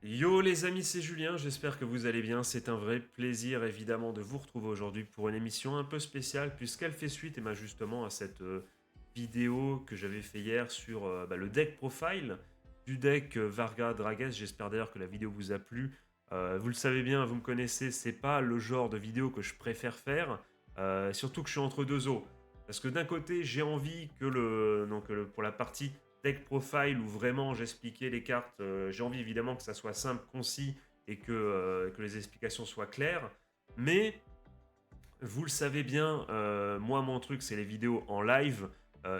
Yo les amis, c'est Julien, j'espère que vous allez bien. C'est un vrai plaisir évidemment de vous retrouver aujourd'hui pour une émission un peu spéciale puisqu'elle fait suite justement à cette vidéo que j'avais fait hier sur le deck profile du deck Varga Dragas. J'espère d'ailleurs que la vidéo vous a plu. Vous le savez bien, vous me connaissez, c'est pas le genre de vidéo que je préfère faire, surtout que je suis entre deux eaux. Parce que d'un côté, j'ai envie que pour la partie deck profile où vraiment j'expliquais les cartes. J'ai envie évidemment que ça soit simple, concis et que les explications soient claires. Mais vous le savez bien, moi mon truc c'est les vidéos en live.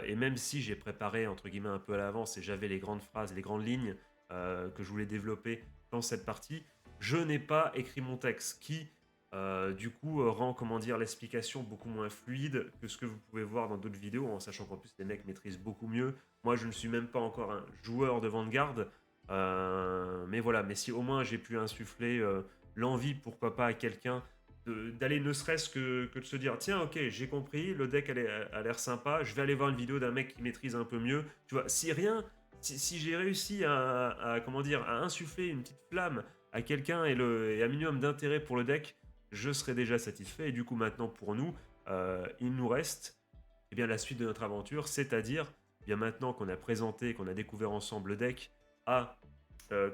Et même si j'ai préparé entre guillemets un peu à l'avance et j'avais les grandes phrases, les grandes lignes que je voulais développer dans cette partie, je n'ai pas écrit mon texte qui du coup rend comment dire l'explication beaucoup moins fluide que ce que vous pouvez voir dans d'autres vidéos, en sachant qu'en plus les mecs maîtrisent beaucoup mieux. Moi je ne suis même pas encore un joueur de Vanguard, mais voilà, mais si au moins j'ai pu insuffler l'envie, pourquoi pas à quelqu'un d'aller ne serait-ce que de se dire tiens ok j'ai compris le deck a l'air sympa, je vais aller voir une vidéo d'un mec qui maîtrise un peu mieux, tu vois, si j'ai réussi comment dire à insuffler une petite flamme à quelqu'un et un minimum d'intérêt pour le deck, je serais déjà satisfait. Et du coup maintenant pour nous il nous reste eh bien la suite de notre aventure, c'est-à-dire bien maintenant qu'on a présenté, qu'on a découvert ensemble le deck,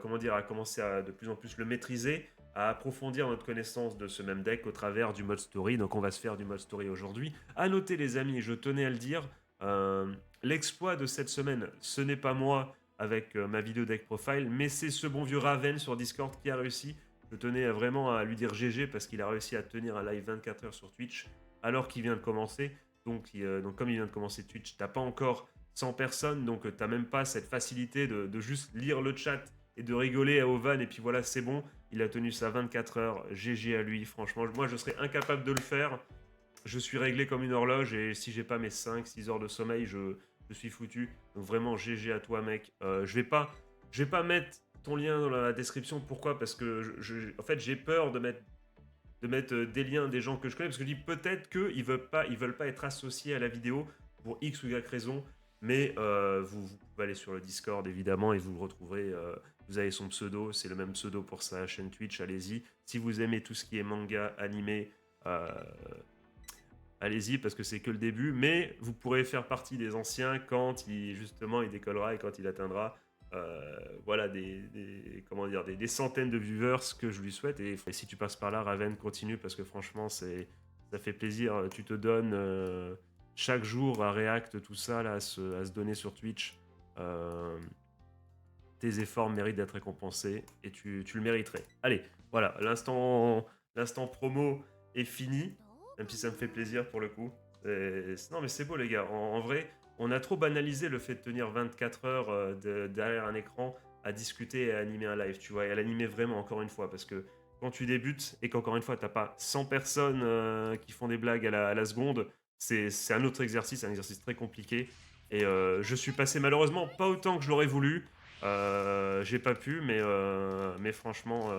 comment dire, à commencer à de plus en plus le maîtriser, à approfondir notre connaissance de ce même deck au travers du mode story. Donc on va se faire du mode story aujourd'hui. À noter les amis, je tenais à le dire, l'exploit de cette semaine, ce n'est pas moi avec ma vidéo deck profile, mais c'est ce bon vieux Raven sur Discord qui a réussi. Je tenais vraiment à lui dire GG parce qu'il a réussi à tenir un live 24 heures sur Twitch alors qu'il vient de commencer. Donc comme il vient de commencer Twitch, t'as pas encore 100 personnes, donc t'as même pas cette facilité de juste lire le chat et de rigoler à Ovan, et puis voilà, c'est bon. Il a tenu ça 24 heures. GG à lui, franchement. Moi, je serais incapable de le faire. Je suis réglé comme une horloge, et si j'ai pas mes 5-6 heures de sommeil, je suis foutu. Donc vraiment, GG à toi, mec. Je vais pas mettre ton lien dans la description. Pourquoi? Parce que en fait, j'ai peur de mettre des liens des gens que je connais, parce que je dis peut-être qu'ils veulent pas être associés à la vidéo pour X ou Y raison, mais vous pouvez aller sur le Discord évidemment et vous le retrouverez. Vous avez son pseudo, c'est le même pseudo pour sa chaîne Twitch, allez-y. Si vous aimez tout ce qui est manga, animé, euh, allez-y parce que c'est que le début, mais vous pourrez faire partie des anciens quand justement il décollera et quand il atteindra voilà comment dire des centaines de viewers que je lui souhaite. Et si tu passes par là, Raven, continue parce que franchement ça fait plaisir. Tu te donnes chaque jour à React, tout ça là, à se donner sur Twitch. Euh, Tes efforts méritent d'être récompensés et tu le mériterais. Allez, voilà, l'instant promo est fini, même si ça me fait plaisir pour le coup. Non mais c'est beau les gars, en vrai, on a trop banalisé le fait de tenir 24 heures derrière un écran à discuter et à animer un live, tu vois, et à l'animer vraiment encore une fois, parce que quand tu débutes et qu'encore une fois t'as pas 100 personnes qui font des blagues à la seconde, c'est un autre exercice, un exercice très compliqué. Et je suis passé malheureusement pas autant que je l'aurais voulu, j'ai pas pu, mais franchement,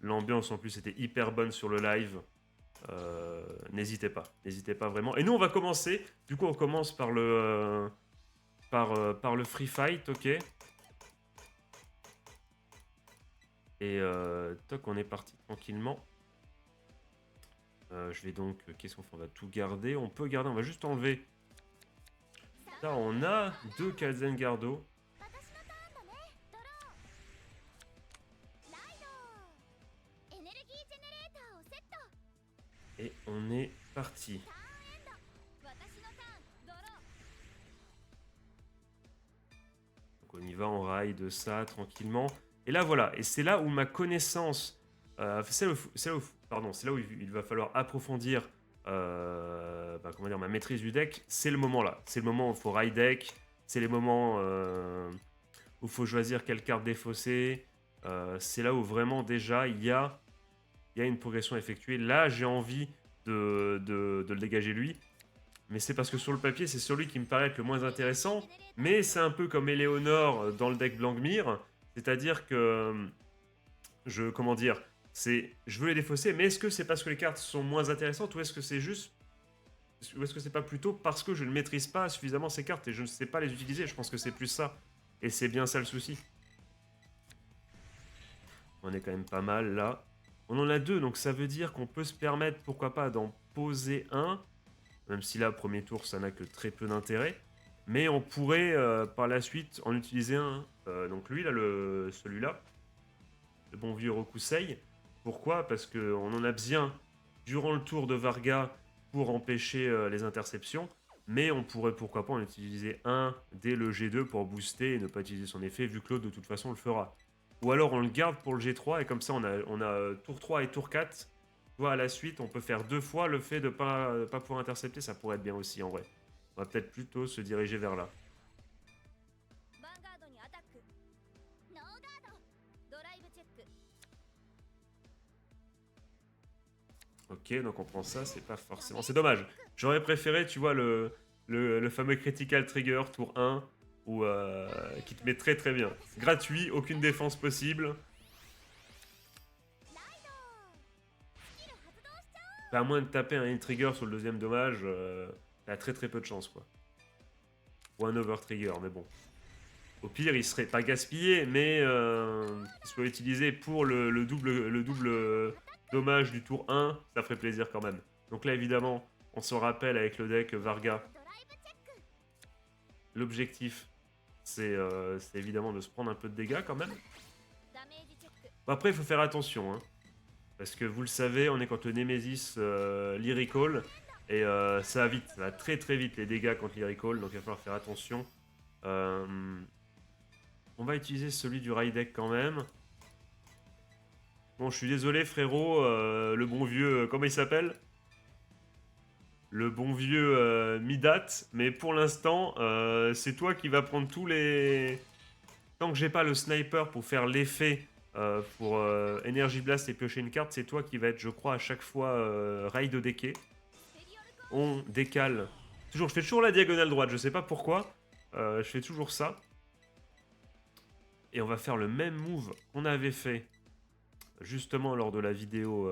l'ambiance en plus était hyper bonne sur le live. N'hésitez pas vraiment. Et nous, on va commencer. Du coup, on commence par le free fight, ok. Et toc, on est parti tranquillement. Je vais donc, qu'est-ce qu'on fait? On va tout garder. On peut garder, on va juste enlever. Là, on a deux Kazengardo. Et on est parti. Donc on y va, on raille de ça tranquillement. Et là voilà, et c'est là où ma connaissance, c'est là où il va falloir approfondir comment dire, ma maîtrise du deck. C'est le moment là, c'est le moment où il faut rail deck, c'est les moments où il faut choisir quelle carte défausser. C'est là où vraiment déjà il y a une progression effectuée. Là j'ai envie de le dégager lui. Mais c'est parce que sur le papier, c'est celui qui me paraît être le moins intéressant. Mais c'est un peu comme Eleonore dans le deck Blankmir. C'est-à-dire que comment dire, je veux les défausser, mais est-ce que c'est parce que les cartes sont moins intéressantes ou est-ce que c'est juste, ou est-ce que c'est pas plutôt parce que je ne maîtrise pas suffisamment ces cartes et je ne sais pas les utiliser? Je pense que c'est plus ça. Et c'est bien ça le souci. On est quand même pas mal là. On en a 2, donc ça veut dire qu'on peut se permettre, pourquoi pas, d'en poser un. Même si là, premier tour, ça n'a que très peu d'intérêt. Mais on pourrait par la suite en utiliser un. Donc lui, là, celui-là, le bon vieux Rokusei. Pourquoi? Parce qu'on en a besoin durant le tour de Varga pour empêcher les interceptions. Mais on pourrait pourquoi pas en utiliser un dès le G2 pour booster et ne pas utiliser son effet, vu que l'autre de toute façon le fera. Ou alors on le garde pour le G3 et comme ça on a tour 3 et tour 4. Tu vois, à la suite, on peut faire 2 fois le fait de pas pouvoir intercepter, ça pourrait être bien aussi en vrai. On va peut-être plutôt se diriger vers là. Ok, donc on prend ça, c'est pas forcément... C'est dommage. J'aurais préféré, tu vois, le fameux Critical Trigger tour 1, où, qui te met très très bien. Gratuit, aucune défense possible. Bah, à moins de taper un trigger sur le deuxième dommage, t'as très très peu de chance, quoi. Ou un over trigger, mais bon. Au pire, il serait pas gaspillé, mais il serait utilisé pour le double dommage du tour 1, ça ferait plaisir quand même. Donc là, évidemment, on s'en rappelle avec le deck Varga. L'objectif, c'est évidemment de se prendre un peu de dégâts quand même. Bon, après, il faut faire attention, hein. Parce que vous le savez, on est contre le Nemesis Lyrical. Et ça va vite, ça va très très vite les dégâts contre Lyrical, donc il va falloir faire attention. On va utiliser celui du Raidek quand même. Bon, je suis désolé frérot, le bon vieux, comment il s'appelle? Le bon vieux Midat, mais pour l'instant, c'est toi qui vas prendre tous les... Tant que j'ai pas le sniper pour faire l'effet pour Energy Blast et piocher une carte, c'est toi qui va être, je crois, à chaque fois raid decké. On décale. Toujours, je fais toujours la diagonale droite, je sais pas pourquoi. Je fais toujours ça. Et on va faire le même move qu'on avait fait justement lors de la vidéo...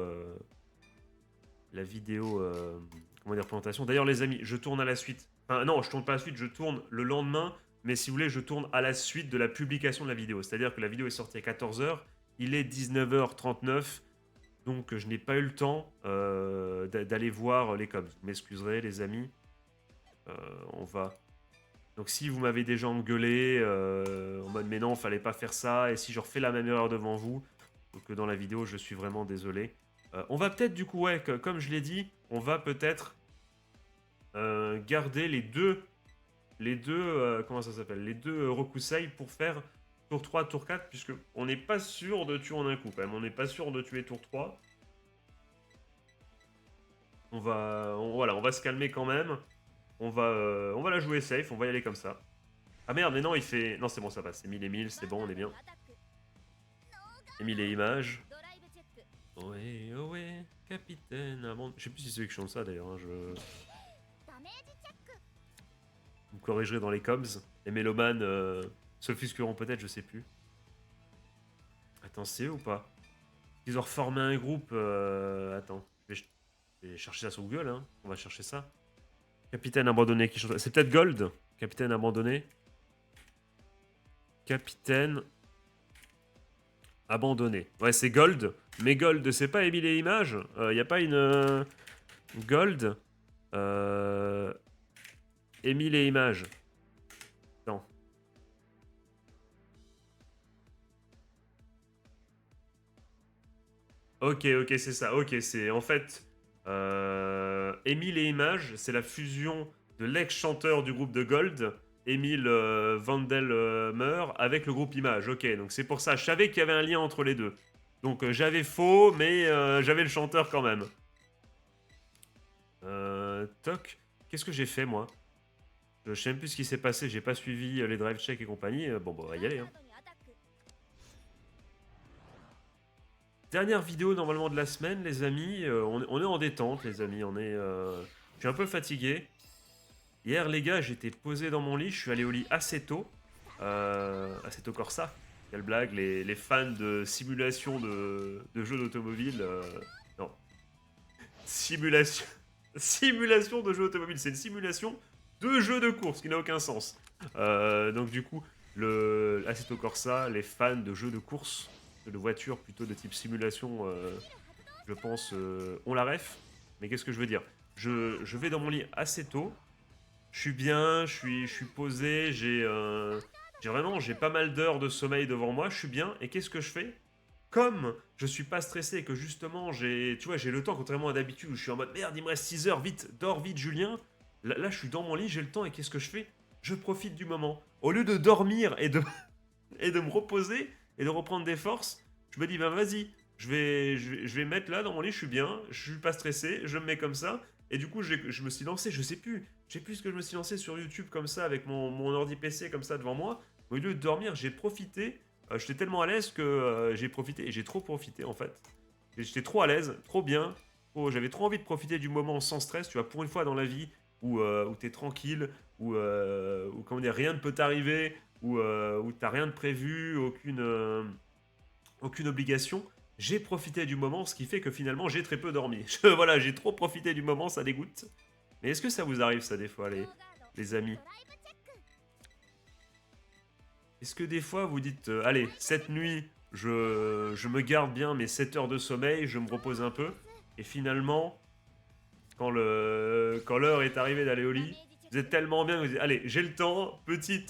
comment dire, présentation. D'ailleurs, les amis, je tourne à la suite. Enfin, non, je tourne pas à la suite, je tourne le lendemain. Mais si vous voulez, je tourne à la suite de la publication de la vidéo. C'est-à-dire que la vidéo est sortie à 14h. Il est 19h39. Donc, je n'ai pas eu le temps d'aller voir les coms. Vous m'excuserez, les amis. On va... Donc, si vous m'avez déjà engueulé en mode « Mais non, fallait pas faire ça. » Et si je refais la même erreur devant vous, donc dans la vidéo, je suis vraiment désolé. On va peut-être, du coup, ouais, comme je l'ai dit, on va peut-être garder les deux, comment ça s'appelle, les deux Rokusei pour faire tour 3, tour 4, puisque on n'est pas sûr de tuer en un coup, quand même. On n'est pas sûr de tuer tour 3. Voilà, on va se calmer quand même. On va la jouer safe, on va y aller comme ça. Ah merde, mais non, il fait... Non, c'est bon, ça passe. Emile et Emile, c'est bon, on est bien. Emile et Image. Ouais, ouais, capitaine. Ah bon, je sais plus si c'est eux qui chantent ça d'ailleurs. Hein, Vous me corrigerez dans les coms. Les mélomanes s'offusqueront peut-être, je sais plus. Attends, c'est eux ou pas? Ils ont reformé un groupe. Attends, je vais chercher ça sur Google. Hein. On va chercher ça. Capitaine abandonné qui chante. C'est peut-être Gold. Capitaine abandonné. Capitaine abandonné. Ouais, c'est Gold. Mais Gold, c'est pas Emile et Image. Y a pas une Gold. Emile et Image. Non. Ok, ok, c'est ça. Ok, c'est en fait Emile et Image, c'est la fusion de l'ex-chanteur du groupe de Gold, Emile Vandelmer, avec le groupe Image. Ok, donc c'est pour ça. Je savais qu'il y avait un lien entre les deux. Donc j'avais faux, mais j'avais le chanteur quand même. Toc. Qu'est-ce que j'ai fait moi? Je sais même plus ce qui s'est passé. J'ai pas suivi les drive checks et compagnie. Bon, on va y aller. Hein. Dernière vidéo normalement de la semaine, les amis. On est en détente, les amis. Je suis un peu fatigué. Hier, les gars, j'étais posé dans mon lit. Je suis allé au lit assez tôt. Assez tôt Corsa. Quelle blague. Les fans de simulation de jeux d'automobile. Non. Simulation. Simulation de jeux automobiles. C'est une simulation de jeux de course qui n'a aucun sens. Donc, du coup, le Assetto Corsa, les fans de jeux de course de voiture plutôt de type simulation, je pense, ont la ref. Mais qu'est-ce que je veux dire? Je vais dans mon lit assez tôt. Je suis bien, je suis posé, j'ai pas mal d'heures de sommeil devant moi, je suis bien. Et qu'est-ce que je fais? Comme je suis pas stressé et que justement tu vois, j'ai le temps, contrairement à d'habitude où je suis en mode merde, il me reste 6 heures, vite, dors vite, Julien. Là, je suis dans mon lit, j'ai le temps et qu'est-ce que je fais? Je profite du moment. Au lieu de dormir et de me reposer et de reprendre des forces, je me dis, bah vas-y, je vais me mettre là dans mon lit, je suis bien, je suis pas stressé, je me mets comme ça. Et du coup, je me suis lancé, je sais plus ce que je me suis lancé sur YouTube comme ça, avec mon ordi PC comme ça devant moi. Au lieu de dormir, j'ai profité. J'étais tellement à l'aise que j'ai profité, et j'ai trop profité en fait. J'étais trop à l'aise, trop bien. J'avais trop envie de profiter du moment sans stress. Tu vois, pour une fois dans la vie où t'es tranquille, où comment dire, rien ne peut t'arriver, où t'as rien de prévu, aucune obligation. J'ai profité du moment, ce qui fait que finalement j'ai très peu dormi. Voilà, j'ai trop profité du moment, ça dégoûte. Mais est-ce que ça vous arrive ça des fois, les amis? Est-ce que des fois vous dites, allez, cette nuit, je me garde bien mes 7 heures de sommeil, je me repose un peu, et finalement, quand l'heure est arrivée d'aller au lit, vous êtes tellement bien que vous dites, allez, j'ai le temps, petit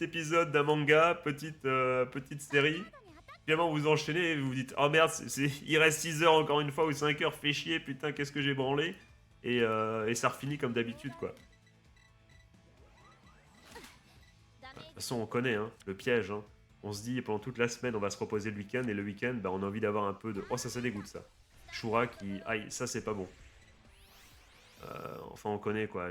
épisode d'un manga, petite série. Finalement, vous enchaînez et vous vous dites, oh merde, il reste 6 heures encore une fois, ou 5 heures, fait chier, putain, qu'est-ce que j'ai branlé. Et ça refinit comme d'habitude, quoi. De toute façon, on connaît hein, le piège. Hein. On se dit pendant toute la semaine, on va se reposer le week-end, et le week-end, bah, on a envie d'avoir un peu de. Oh, ça dégoûte ça. Shura qui. Aïe, ça c'est pas bon. Enfin, on connaît quoi.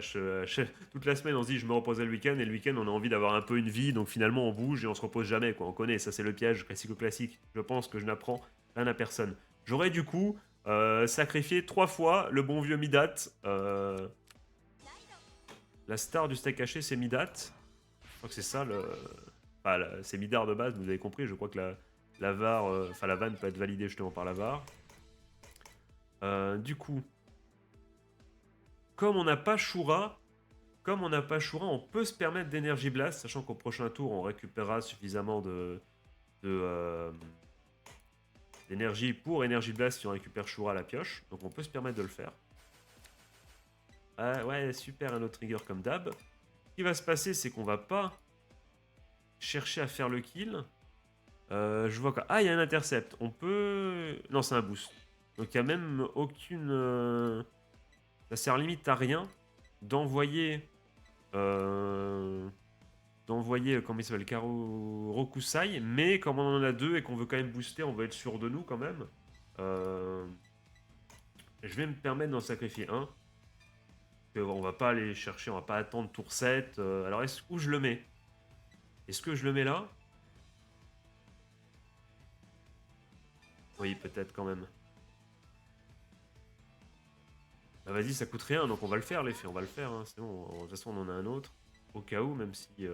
Toute la semaine, on se dit je me reposais le week-end, et le week-end, on a envie d'avoir un peu une vie, donc finalement, on bouge et on se repose jamais quoi. On connaît, ça c'est le piège classique. Je pense que je n'apprends rien à personne. J'aurais du coup sacrifié 3 fois le bon vieux Midat. La star du steak haché, c'est Midat. Je crois que c'est ça le. Enfin, c'est Midar de base, vous avez compris. Je crois que la VAR, enfin la vanne peut être validée justement par la VAR. Du coup, comme on n'a pas Shura, on peut se permettre d'énergie blast, sachant qu'au prochain tour, on récupérera suffisamment d'énergie pour énergie blast si on récupère Shura à la pioche. Donc on peut se permettre de le faire. Ouais, super, un autre trigger comme d'hab. Ce qui va se passer, c'est qu'on va pas chercher à faire le kill. Je vois quoi. Ah, il y a un intercept. On peut. Non, c'est un boost. Donc il n'y a même aucune. Ça sert limite à rien d'envoyer. Comment il s'appelle, Rokusai. Mais comme on en a deux et qu'on veut quand même booster, on veut être sûr de nous quand même. Je vais me permettre d'en sacrifier un. On va pas aller chercher, on va pas attendre tour 7. Alors, où je le mets? Est-ce que je le mets là? Oui, peut-être quand même. Bah vas-y, ça coûte rien, donc on va le faire l'effet, on va le faire, hein. C'est bon, de toute façon on en a un autre, au cas où, même si...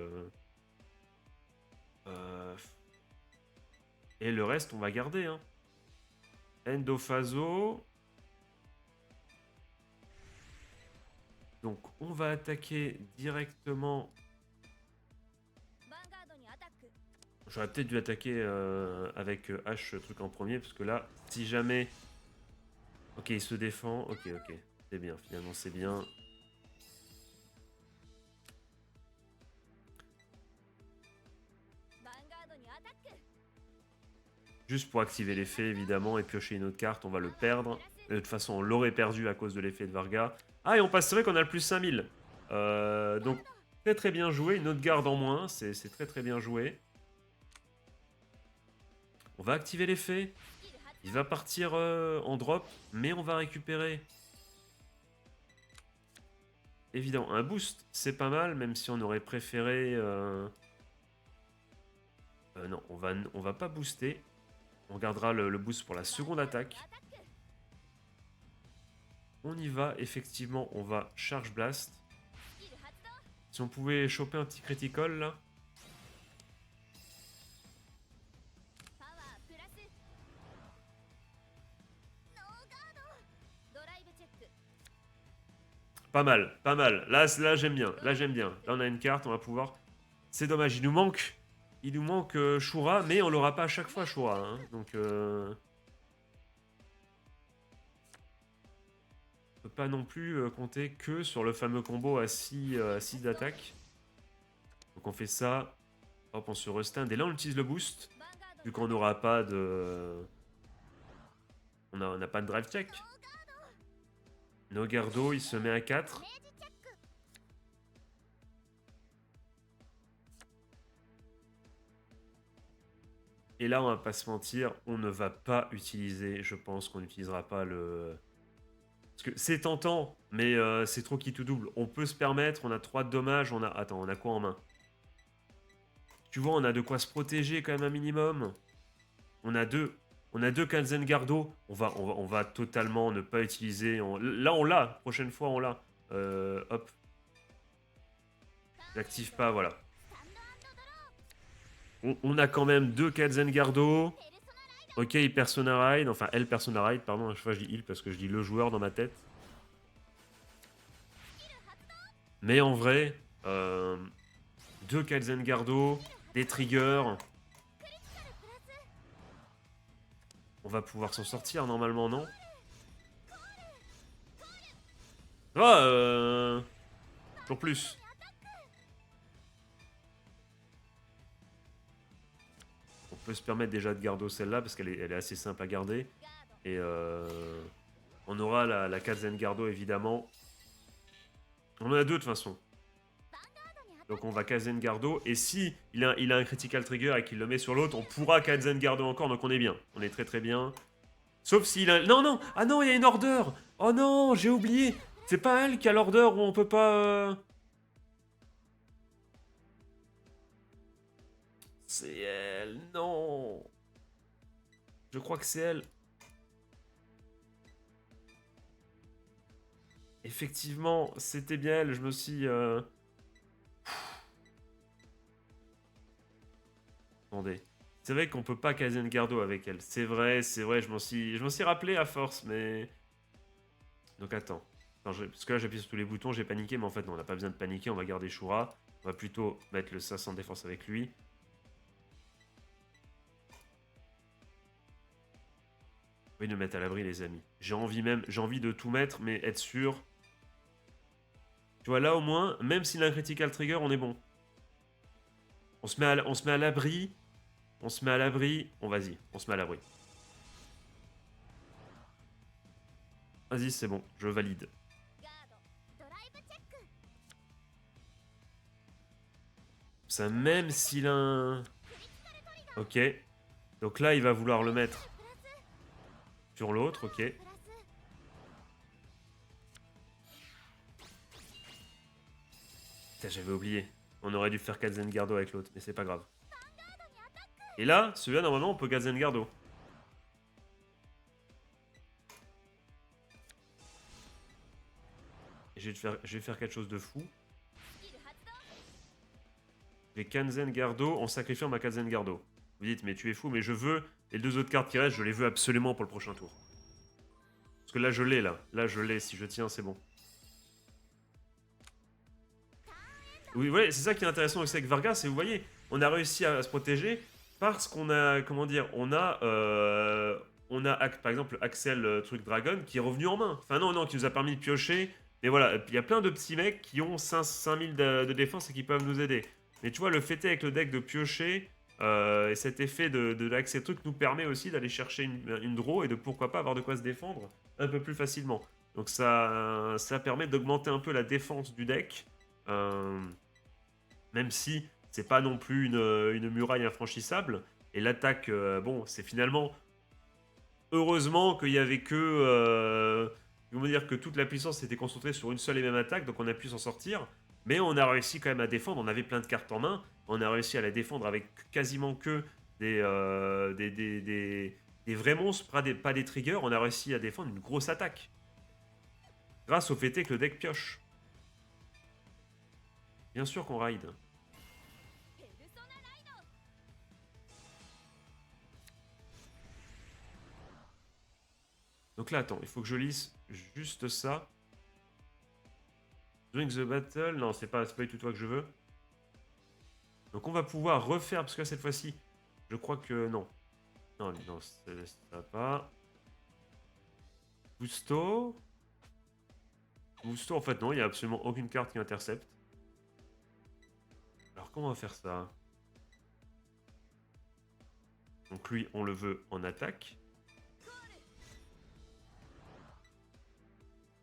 Et le reste, on va garder, hein. Endophaso. Donc on va attaquer directement... J'aurais peut-être dû attaquer avec H truc en premier, parce que là, si jamais... Ok, il se défend, ok. C'est bien, finalement c'est bien. Juste pour activer l'effet, évidemment, et piocher une autre carte, on va le perdre. De toute façon, on l'aurait perdu à cause de l'effet de Varga. Ah, et on passe, c'est vrai qu'on a le plus 5000. Donc, très bien joué. Une autre garde en moins, c'est très bien joué. On va activer l'effet. Il va partir en drop, mais on va récupérer. Évidemment, un boost, c'est pas mal, même si on aurait préféré... non, on va pas booster. On gardera le boost pour la seconde attaque. On y va, effectivement, on va Charge Blast. Si on pouvait choper un petit critical là. Pas mal, pas mal. Là j'aime bien, là j'aime bien. Là on a une carte, on va pouvoir... C'est dommage, il nous manque Il nous manque Shura, mais on l'aura pas à chaque fois, Shura. Hein. Donc, on peut pas non plus compter que sur le fameux combo à 6 d'attaque. Donc on fait ça. Hop, on se restun. Et là, on utilise le boost. Vu qu'on n'aura pas de... On n'a pas de drive check. Nogardo, il se met à 4. Et là, on va pas se mentir, on ne va pas utiliser, je pense qu'on n'utilisera pas le... Parce que c'est tentant, mais c'est trop qui tout double. On peut se permettre, on a 3 de dommages, on a... Attends, on a quoi en main? Tu vois, on a de quoi se protéger quand même un minimum. On a deux. On a deux Kanzengardo. On va totalement ne pas utiliser... Là, on l'a. Prochaine fois, on l'a. Hop. J'active pas, voilà. On a quand même deux Kanzengardo. Ok, il Persona Ride. Enfin, elle Persona Ride, pardon. À chaque fois, je dis il parce que je dis le joueur dans ma tête. Mais en vrai, deux Kanzengardo, des triggers. On va pouvoir s'en sortir normalement, non? Ah, toujours plus. On peut se permettre déjà de garder celle-là parce elle est assez simple à garder. Et on aura la Kanzengardo évidemment. On en a deux de toute façon. Donc on va Kanzengardo. Et si il a un critical trigger et qu'il le met sur l'autre, on pourra Kanzengardo encore. Donc on est bien. On est très très bien. Sauf s'il a... Non, non. Ah non, il y a une order. Oh non, j'ai oublié. C'est pas elle qui a l'order où on peut pas... C'est elle. Non. Je crois que c'est elle. Effectivement, c'était bien elle. Je me suis... Attendez. C'est vrai qu'on peut pas Kanzengardo avec elle. C'est vrai, je m'en suis rappelé à force, mais... Donc attends. Parce que là j'appuie sur tous les boutons, j'ai paniqué, mais en fait non, on n'a pas besoin de paniquer, on va garder Shura. On va plutôt mettre le 500 de défense avec lui. Oui, nous mettre à l'abri les amis. J'ai envie de tout mettre, mais être sûr. Tu vois, là au moins, même s'il a un critical trigger, on est bon. On se met à l'abri. On se met à l'abri. Vas-y, on se met à l'abri. Vas-y, c'est bon, je valide. Ça, même s'il a un... Ok. Donc là, il va vouloir le mettre sur l'autre, ok. Putain, j'avais oublié. On aurait dû faire Kanzengardo avec l'autre, mais c'est pas grave. Et là, celui-là, normalement, on peut Kanzengardo. Je vais faire quelque chose de fou. Je vais Kanzengardo en sacrifiant ma Kanzengardo. Vous dites, mais tu es fou, mais je veux... Les deux autres cartes qui restent, je les veux absolument pour le prochain tour. Parce que là, je l'ai, là. Là, je l'ai. Si je tiens, c'est bon. Oui, ouais, c'est ça qui est intéressant aussi avec Vargas, c'est vous voyez, on a réussi à se protéger parce qu'on a, comment dire, par exemple Axel truc Dragon qui est revenu en main. Enfin non, non, qui nous a permis de piocher. Mais voilà, il y a plein de petits mecs qui ont 5000 de défense et qui peuvent nous aider. Mais tu vois, le fait est avec le deck de piocher, et cet effet de l'accès truc nous permet aussi d'aller chercher une draw et de pourquoi pas avoir de quoi se défendre un peu plus facilement. Donc ça permet d'augmenter un peu la défense du deck. Euh, Même si c'est pas non plus une muraille infranchissable. Et l'attaque, bon, c'est finalement... Heureusement qu'il y avait que... comment dire, que toute la puissance était concentrée sur une seule et même attaque, donc on a pu s'en sortir. Mais on a réussi quand même à défendre, on avait plein de cartes en main. On a réussi à la défendre avec quasiment que des vrais monstres, pas des triggers. On a réussi à défendre une grosse attaque. Grâce au fait que le deck pioche. Bien sûr qu'on ride. Donc là, attends, il faut que je lise juste ça. During the battle, non, c'est pas du tout toi que je veux. Donc on va pouvoir refaire, parce que là, cette fois-ci, je crois que non. Non, non, ça va pas. Busto. Busto, en fait, non, il n'y a absolument aucune carte qui intercepte. Alors comment on va faire ça? Donc lui, on le veut en attaque.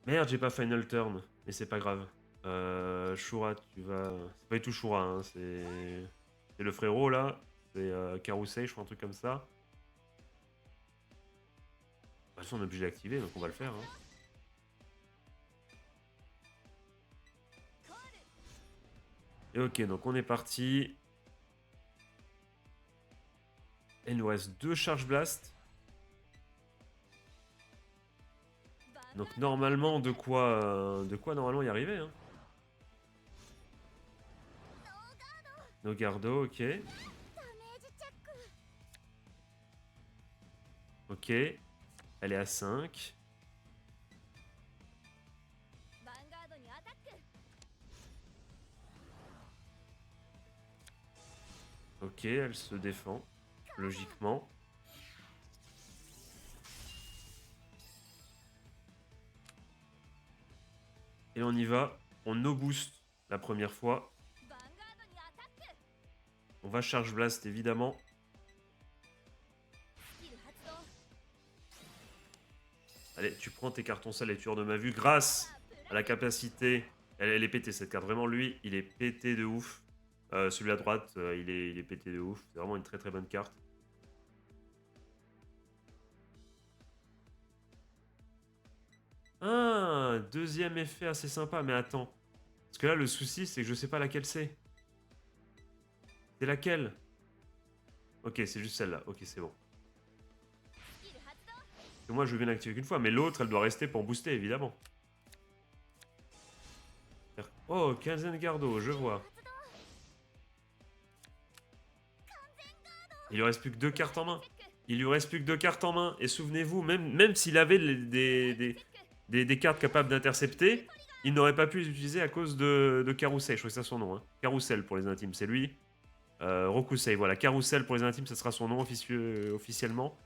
Merde, j'ai pas Final Turn, mais c'est pas grave. Shura, tu vas... C'est pas du tout Shura, hein, c'est le frérot, là. C'est Karusei, je crois, un truc comme ça. De toute façon, on est obligé d'activer, donc on va le faire. Hein. Et ok, donc on est parti. Il nous reste 2 Charge Blast. Donc normalement, de quoi normalement y arriver. Hein. Nogardo, ok. Ok. Elle est à 5. Ok, elle se défend. Logiquement. Et on y va. On no boost la première fois. On va charge blast évidemment. Allez, tu prends tes cartons sales et tu hors de ma vue grâce à la capacité. Elle est pétée cette carte. Vraiment, lui, il est pété de ouf. Celui à droite, il est pété de ouf. C'est vraiment une très très bonne carte. Ah, deuxième effet assez sympa. Mais attends. Parce que là, le souci, c'est que je sais pas laquelle c'est. C'est laquelle? Ok, c'est juste celle-là. Ok, c'est bon. Parce que moi, je viens d'activer qu'une fois. Mais l'autre, elle doit rester pour booster, évidemment. Oh, Gardo, je vois. Il lui reste plus que 2 cartes en main. Il lui reste plus que 2 cartes en main. Et souvenez-vous, même s'il avait des cartes capables d'intercepter, il n'aurait pas pu les utiliser à cause de Carrousel. Je crois que c'est son nom. Hein. Carrousel pour les intimes, c'est lui. Rokusei, voilà. Carrousel pour les intimes, ça sera son nom officiellement.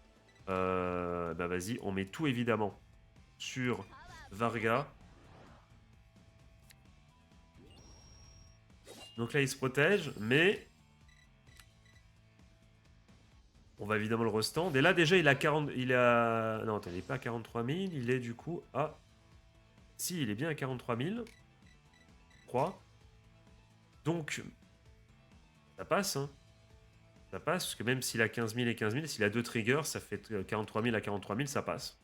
Bah vas-y, on met tout évidemment sur Varga. Donc là, il se protège, mais on va évidemment le restand. Et là, déjà, il a 40... Il a... Non, attends, il n'est pas à 43 000. Il est du coup à... Si, il est bien à 43 000. Je crois. Donc, ça passe. Hein. Ça passe, parce que même s'il a 15 000 et 15 000, s'il a 2 triggers, ça fait 43 000 à 43 000, ça passe.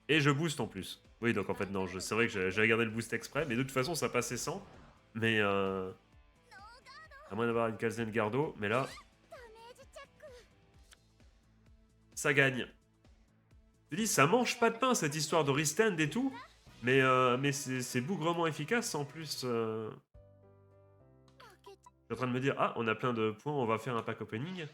Et je booste en plus. Oui, donc en fait, non, c'est vrai que j'avais gardé le boost exprès, mais de toute façon, ça passait sans. Mais, à moins d'avoir une Kalzen Gardo, mais là, ça gagne. Je te dis, ça mange pas de pain, cette histoire de restand et tout, mais c'est bougrement efficace, en plus. Je suis en train de me dire, ah, on a plein de points, on va faire un pack opening.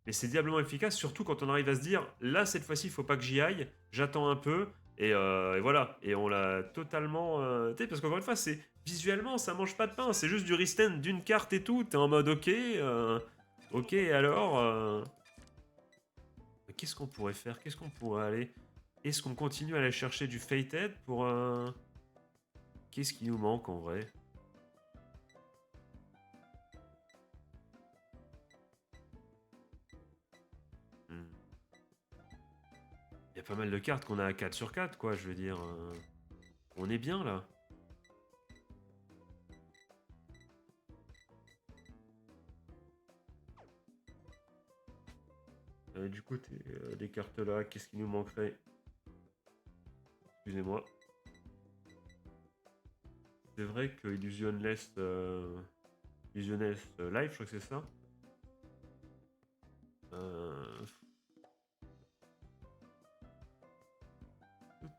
Mais c'est diablement efficace, surtout quand on arrive à se dire, là, cette fois-ci, il faut pas que j'y aille, j'attends un peu, et voilà. Et on l'a totalement... tu sais, parce qu'encore une fois, c'est visuellement, ça mange pas de pain, c'est juste du restand d'une carte et tout, t'es en mode, ok, ok, alors... Qu'est-ce qu'on pourrait faire? Qu'est-ce qu'on pourrait aller? Est-ce qu'on continue à aller chercher du Fated pour... Qu'est-ce qui nous manque, en vrai? Hmm. Il y a pas mal de cartes qu'on a à 4 sur 4, quoi, je veux dire. On est bien, là. Du coup, les cartes là, qu'est-ce qui nous manquerait? Excusez-moi. C'est vrai que Illusionless Live, je crois que c'est ça. Euh,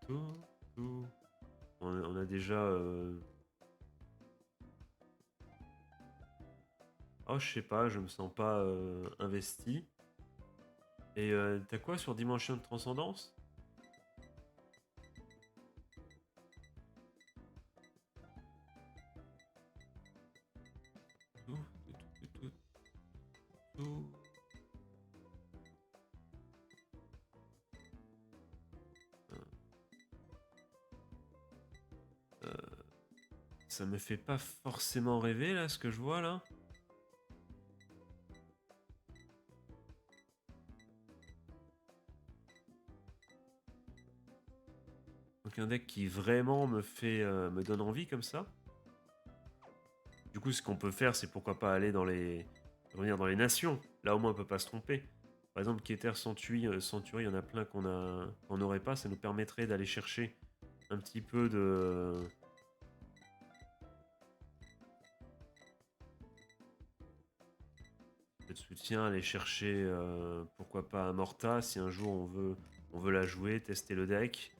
tout. On a déjà... Oh, je sais pas, je me sens pas investi. Et t'as quoi sur Dimension de Transcendance? Ça me fait pas forcément rêver, là, ce que je vois, là. Donc un deck qui vraiment me donne envie comme ça. Du coup, ce qu'on peut faire, c'est pourquoi pas aller revenir dans les nations. Là, au moins, on peut pas se tromper. Par exemple, Keter Century, il y en a plein qu'on n'aurait pas. Ça nous permettrait d'aller chercher un petit peu de soutien, aller chercher, pourquoi pas un Morta, si un jour on veut la jouer, tester le deck.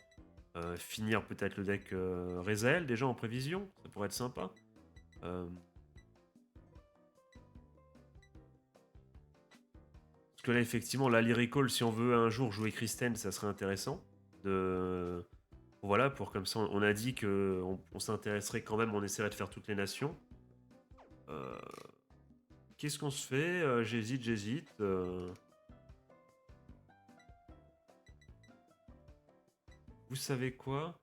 Finir peut-être le deck Rezael déjà en prévision, ça pourrait être sympa. Euh, Parce que là, effectivement, la Lyrical, si on veut un jour jouer Kristen, ça serait intéressant. De... Voilà, pour comme ça, on a dit qu'on s'intéresserait quand même, on essaierait de faire toutes les nations. Euh, Qu'est-ce qu'on se fait j'hésite. Vous savez quoi?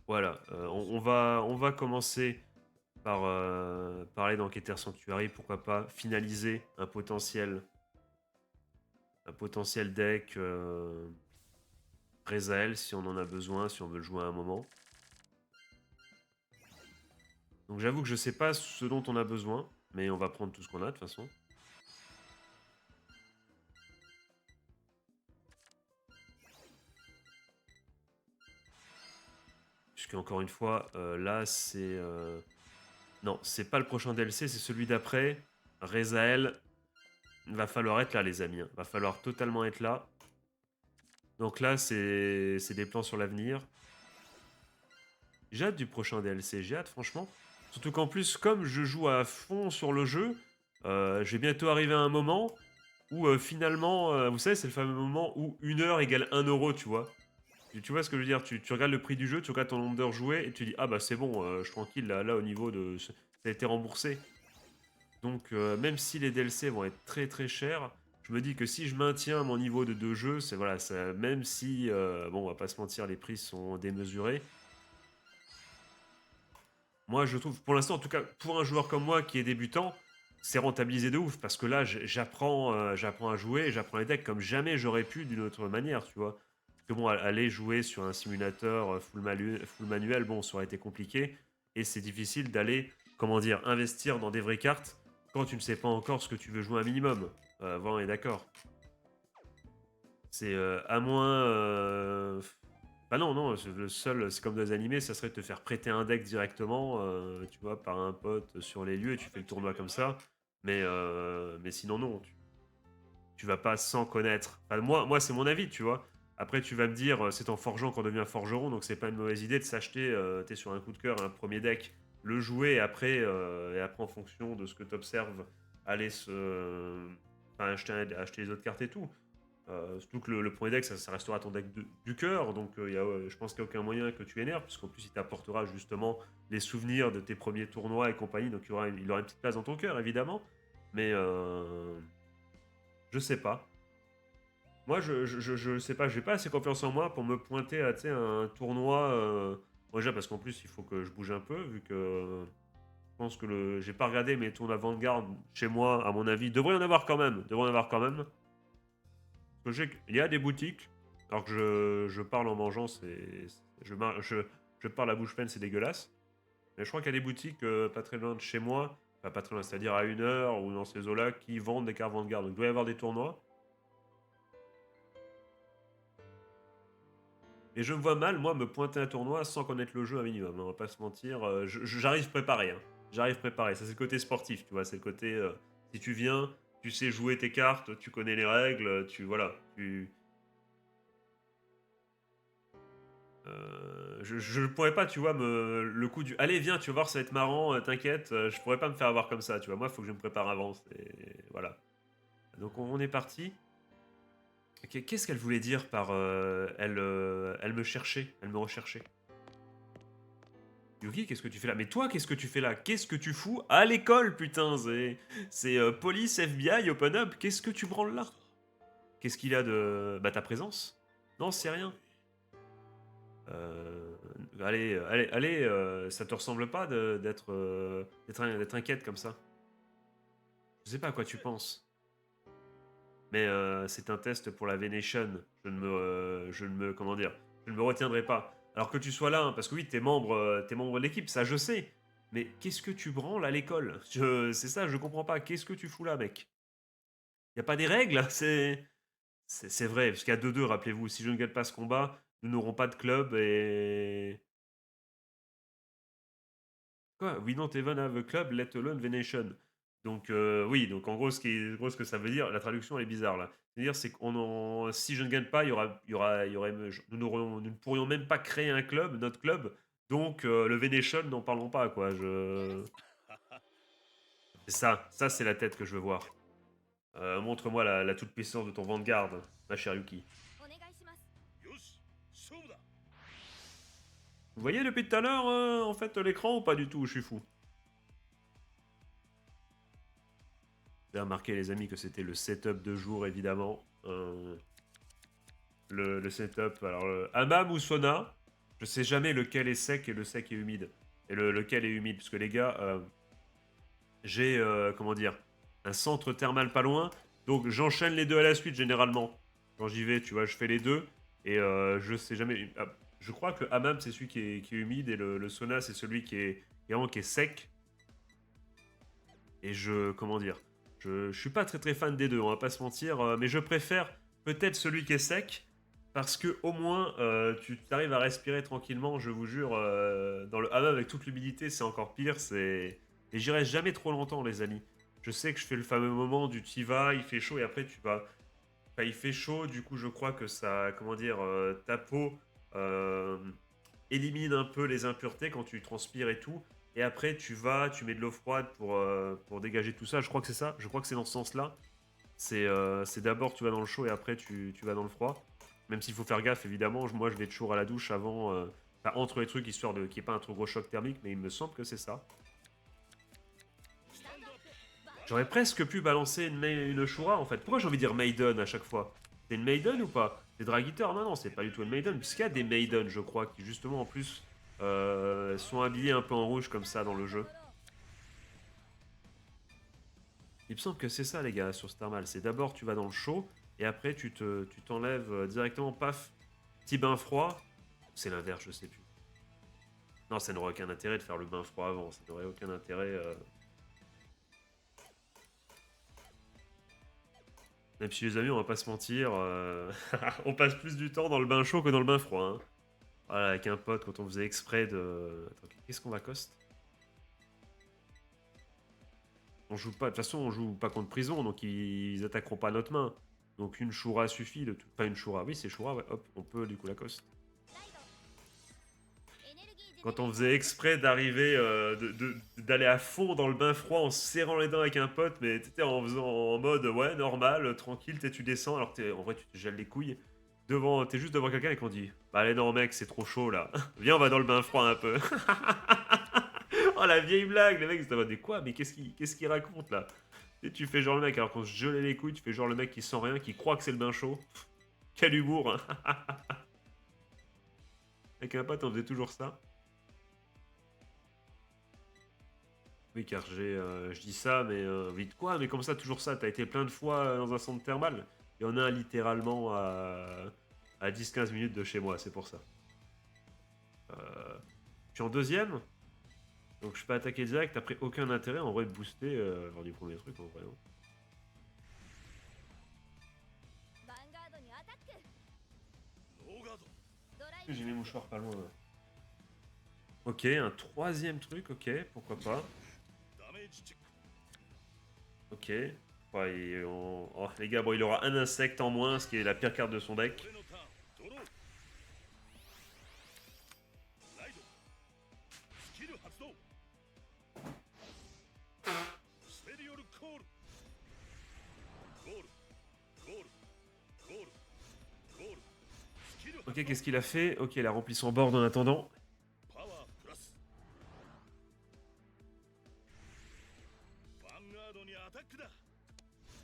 Voilà, on va commencer par parler d'Enquêteur Sanctuary, pourquoi pas finaliser un potentiel deck Rezael si on en a besoin, si on veut le jouer à un moment. Donc j'avoue que je sais pas ce dont on a besoin, mais on va prendre tout ce qu'on a de toute façon. Puisque encore une fois, là c'est... Non, c'est pas le prochain DLC, c'est celui d'après. Rezael, va falloir être là les amis, hein. Va falloir totalement être là. Donc là c'est des plans sur l'avenir. J'ai hâte du prochain DLC, j'ai hâte franchement. Surtout qu'en plus, comme je joue à fond sur le jeu, je vais bientôt arriver à un moment où finalement, vous savez, c'est le fameux moment où 1 heure égale 1 euro, tu vois. Tu vois ce que je veux dire, tu regardes le prix du jeu, tu regardes ton nombre d'heures jouées et tu dis ah bah c'est bon, je suis tranquille là au niveau de... Ça a été remboursé. Donc même si les DLC vont être très très chers, je me dis que si je maintiens mon niveau de jeu, c'est voilà, même si, bon on va pas se mentir, les prix sont démesurés, moi, je trouve, pour l'instant, en tout cas, pour un joueur comme moi qui est débutant, c'est rentabilisé de ouf parce que là, j'apprends à jouer, j'apprends les decks comme jamais j'aurais pu d'une autre manière, tu vois. Parce que bon, aller jouer sur un simulateur full manuel, bon, ça aurait été compliqué et c'est difficile d'aller, comment dire, investir dans des vraies cartes quand tu ne sais pas encore ce que tu veux jouer un minimum. Voilà, on est d'accord. C'est à moins. Bah non, non, le seul, c'est comme dans les animés, ça serait de te faire prêter un deck directement, tu vois, par un pote sur les lieux et tu fais le tournoi comme ça. Mais sinon, non, tu vas pas sans connaître. Enfin, moi c'est mon avis, tu vois. Après, tu vas me dire, c'est en forgeant qu'on devient forgeron, donc c'est pas une mauvaise idée de s'acheter, t'es sur un coup de cœur, un premier deck, le jouer et après en fonction de ce que tu observes, aller enfin, acheter les autres cartes et tout. Surtout que le premier deck, ça restera ton deck du cœur, donc je pense qu'il n'y a aucun moyen que tu énerves, puisqu'en plus il t'apportera justement les souvenirs de tes premiers tournois et compagnie, donc il aura une petite place dans ton cœur, évidemment. Mais je sais pas. Moi, je sais pas, j'ai pas assez confiance en moi pour me pointer à un tournoi. Bon, déjà, parce qu'en plus, il faut que je bouge un peu, vu que je pense que j'ai pas regardé mes tournois Vanguard chez moi, à mon avis. Devrait y en avoir quand même. Devrait y en avoir quand même. Parce que il y a des boutiques, alors que je parle en mangeant, je parle à bouche pleine, c'est dégueulasse. Mais je crois qu'il y a des boutiques pas très loin de chez moi, enfin pas très loin, c'est-à-dire à 1 heure ou dans ces eaux-là, qui vendent des cartes Vanguard. Donc il doit y avoir des tournois. Et je me vois mal, moi, me pointer un tournoi sans connaître le jeu un minimum, hein, on va pas se mentir. J'arrive préparé, hein. J'arrive préparé. Ça, c'est le côté sportif, tu vois. C'est le côté. Si tu viens, tu sais jouer tes cartes, tu connais les règles, voilà. Je ne pourrais pas, tu vois, le coup du allez, viens, tu vas voir, ça va être marrant, t'inquiète, je pourrais pas me faire avoir comme ça, tu vois. Moi, il faut que je me prépare avant. Voilà. Donc, on est parti. Qu'est-ce qu'elle voulait dire par elle me cherchait, elle me recherchait? Yuki, qu'est-ce que tu fais là? Mais toi, qu'est-ce que tu fais là? Qu'est-ce que tu fous à l'école, putain? C'est police, FBI, open up. Qu'est-ce que tu branles là? Qu'est-ce qu'il a de. Bah, ta présence? Non, c'est rien. Euh, allez, ça te ressemble pas d'être inquiète comme ça? Je sais pas à quoi tu penses, mais c'est un test pour la V-Nation. Comment dire, je ne me retiendrai pas. Alors que tu sois là, hein, parce que oui, t'es membre de l'équipe, ça je sais. Mais qu'est-ce que tu branles à l'école? C'est ça, je comprends pas. Qu'est-ce que tu fous là, mec? Y a pas des règles? C'est vrai, parce qu'à 2-2, rappelez-vous, si je ne gagne pas ce combat, nous n'aurons pas de club et. Quoi? We don't even have a club, let alone the nation. Donc, oui, donc en gros, gros, ce que ça veut dire, la traduction elle est bizarre là. C'est-à-dire, c'est si je ne gagne pas, nous ne pourrions même pas créer un club, notre club. Donc, le V-Nation, n'en parlons pas, quoi. C'est ça, c'est la tête que je veux voir. Montre-moi la toute-puissance de ton Vanguard, ma chère Yuki. Vous voyez depuis tout à l'heure, en fait, l'écran ou pas du tout? Je suis fou. J'ai remarqué, les amis, que c'était le setup de jour, évidemment. Le setup, alors, hammam ou sauna, je sais jamais lequel est sec et le sec est humide. Et lequel est humide, parce que les gars, j'ai, comment dire, un centre thermal pas loin, donc j'enchaîne les deux à la suite, généralement. Quand j'y vais, tu vois, je fais les deux, et je sais jamais... je crois que hammam, c'est celui qui est humide, et le sauna, c'est celui qui est sec. Et comment dire, je suis pas très très fan des deux, on va pas se mentir, mais je préfère peut-être celui qui est sec, parce que au moins tu arrives à respirer tranquillement, je vous jure, dans le hammam avec toute l'humidité, c'est encore pire, Et j'y reste jamais trop longtemps, les amis. Je sais que je fais le fameux moment du t'y vas, il fait chaud, et après tu vas... Enfin, il fait chaud, du coup je crois que ça, comment dire, ta peau euh, élimine un peu les impuretés quand tu transpires et tout. Et après, tu mets de l'eau froide pour dégager tout ça. Je crois que c'est ça. Je crois que c'est dans ce sens-là. C'est d'abord tu vas dans le chaud et après tu vas dans le froid. Même s'il faut faire gaffe, évidemment. Moi, je vais toujours à la douche avant, enfin, entre les trucs, histoire qu'il n'y ait pas un trop gros choc thermique. Mais il me semble que c'est ça. J'aurais presque pu balancer une Shura en fait. Pourquoi j'ai envie de dire Maiden à chaque fois? C'est une Maiden ou pas? C'est Dragiteur? Non, non, c'est pas du tout une Maiden. Parce qu'il y a des Maiden, je crois, qui justement en plus sont habillés un peu en rouge comme ça dans le jeu. Il me semble que c'est ça, les gars, sur Starmal. C'est d'abord tu vas dans le chaud et après tu t'enlèves directement, paf, petit bain froid. C'est l'inverse, je sais plus. Non, ça n'aurait aucun intérêt de faire le bain froid avant. Ça n'aurait aucun intérêt. Même si les amis, on va pas se mentir, on passe plus du temps dans le bain chaud que dans le bain froid. Hein. Voilà, avec un pote, quand on faisait exprès de... Attends, qu'est-ce qu'on va cost? On joue pas... De toute façon, on joue pas contre prison, donc ils attaqueront pas notre main. Donc une Shura suffit. Enfin, une Shura, oui, c'est Shura, ouais. Hop, on peut du coup la cost. Quand on faisait exprès d'arriver, d'aller à fond dans le bain froid en se serrant les dents avec un pote, mais t'étais en faisant en mode ouais, normal, tranquille, tu descends, alors que en vrai tu te gèles les couilles. T'es juste devant quelqu'un et qu'on dit bah allez non mec, c'est trop chaud là, viens on va dans le bain froid un peu. Oh la vieille blague, les mecs ils se demandent quoi, mais qu'est-ce qu'il raconte là? Et tu fais genre le mec, alors qu'on se gelait les couilles, tu fais genre le mec qui sent rien, qui croit que c'est le bain chaud. Quel humour, hein. Avec un pote on faisait toujours ça. Oui, car je dis ça, mais vite quoi? Mais comme ça, toujours ça. T'as été plein de fois dans un centre thermal. Il y en a un littéralement à 10-15 minutes de chez moi, c'est pour ça. Je suis en deuxième, donc je peux attaquer direct. Après, aucun intérêt en vrai de booster lors du premier truc, en vrai. Non. J'ai mes mouchoirs pas loin. Là. Ok, un troisième truc, ok, pourquoi pas. Ok. Ouais, oh, les gars, bon, il aura un insecte en moins, ce qui est la pire carte de son deck. Ok, qu'est-ce qu'il a fait? Ok, il a rempli son board en attendant.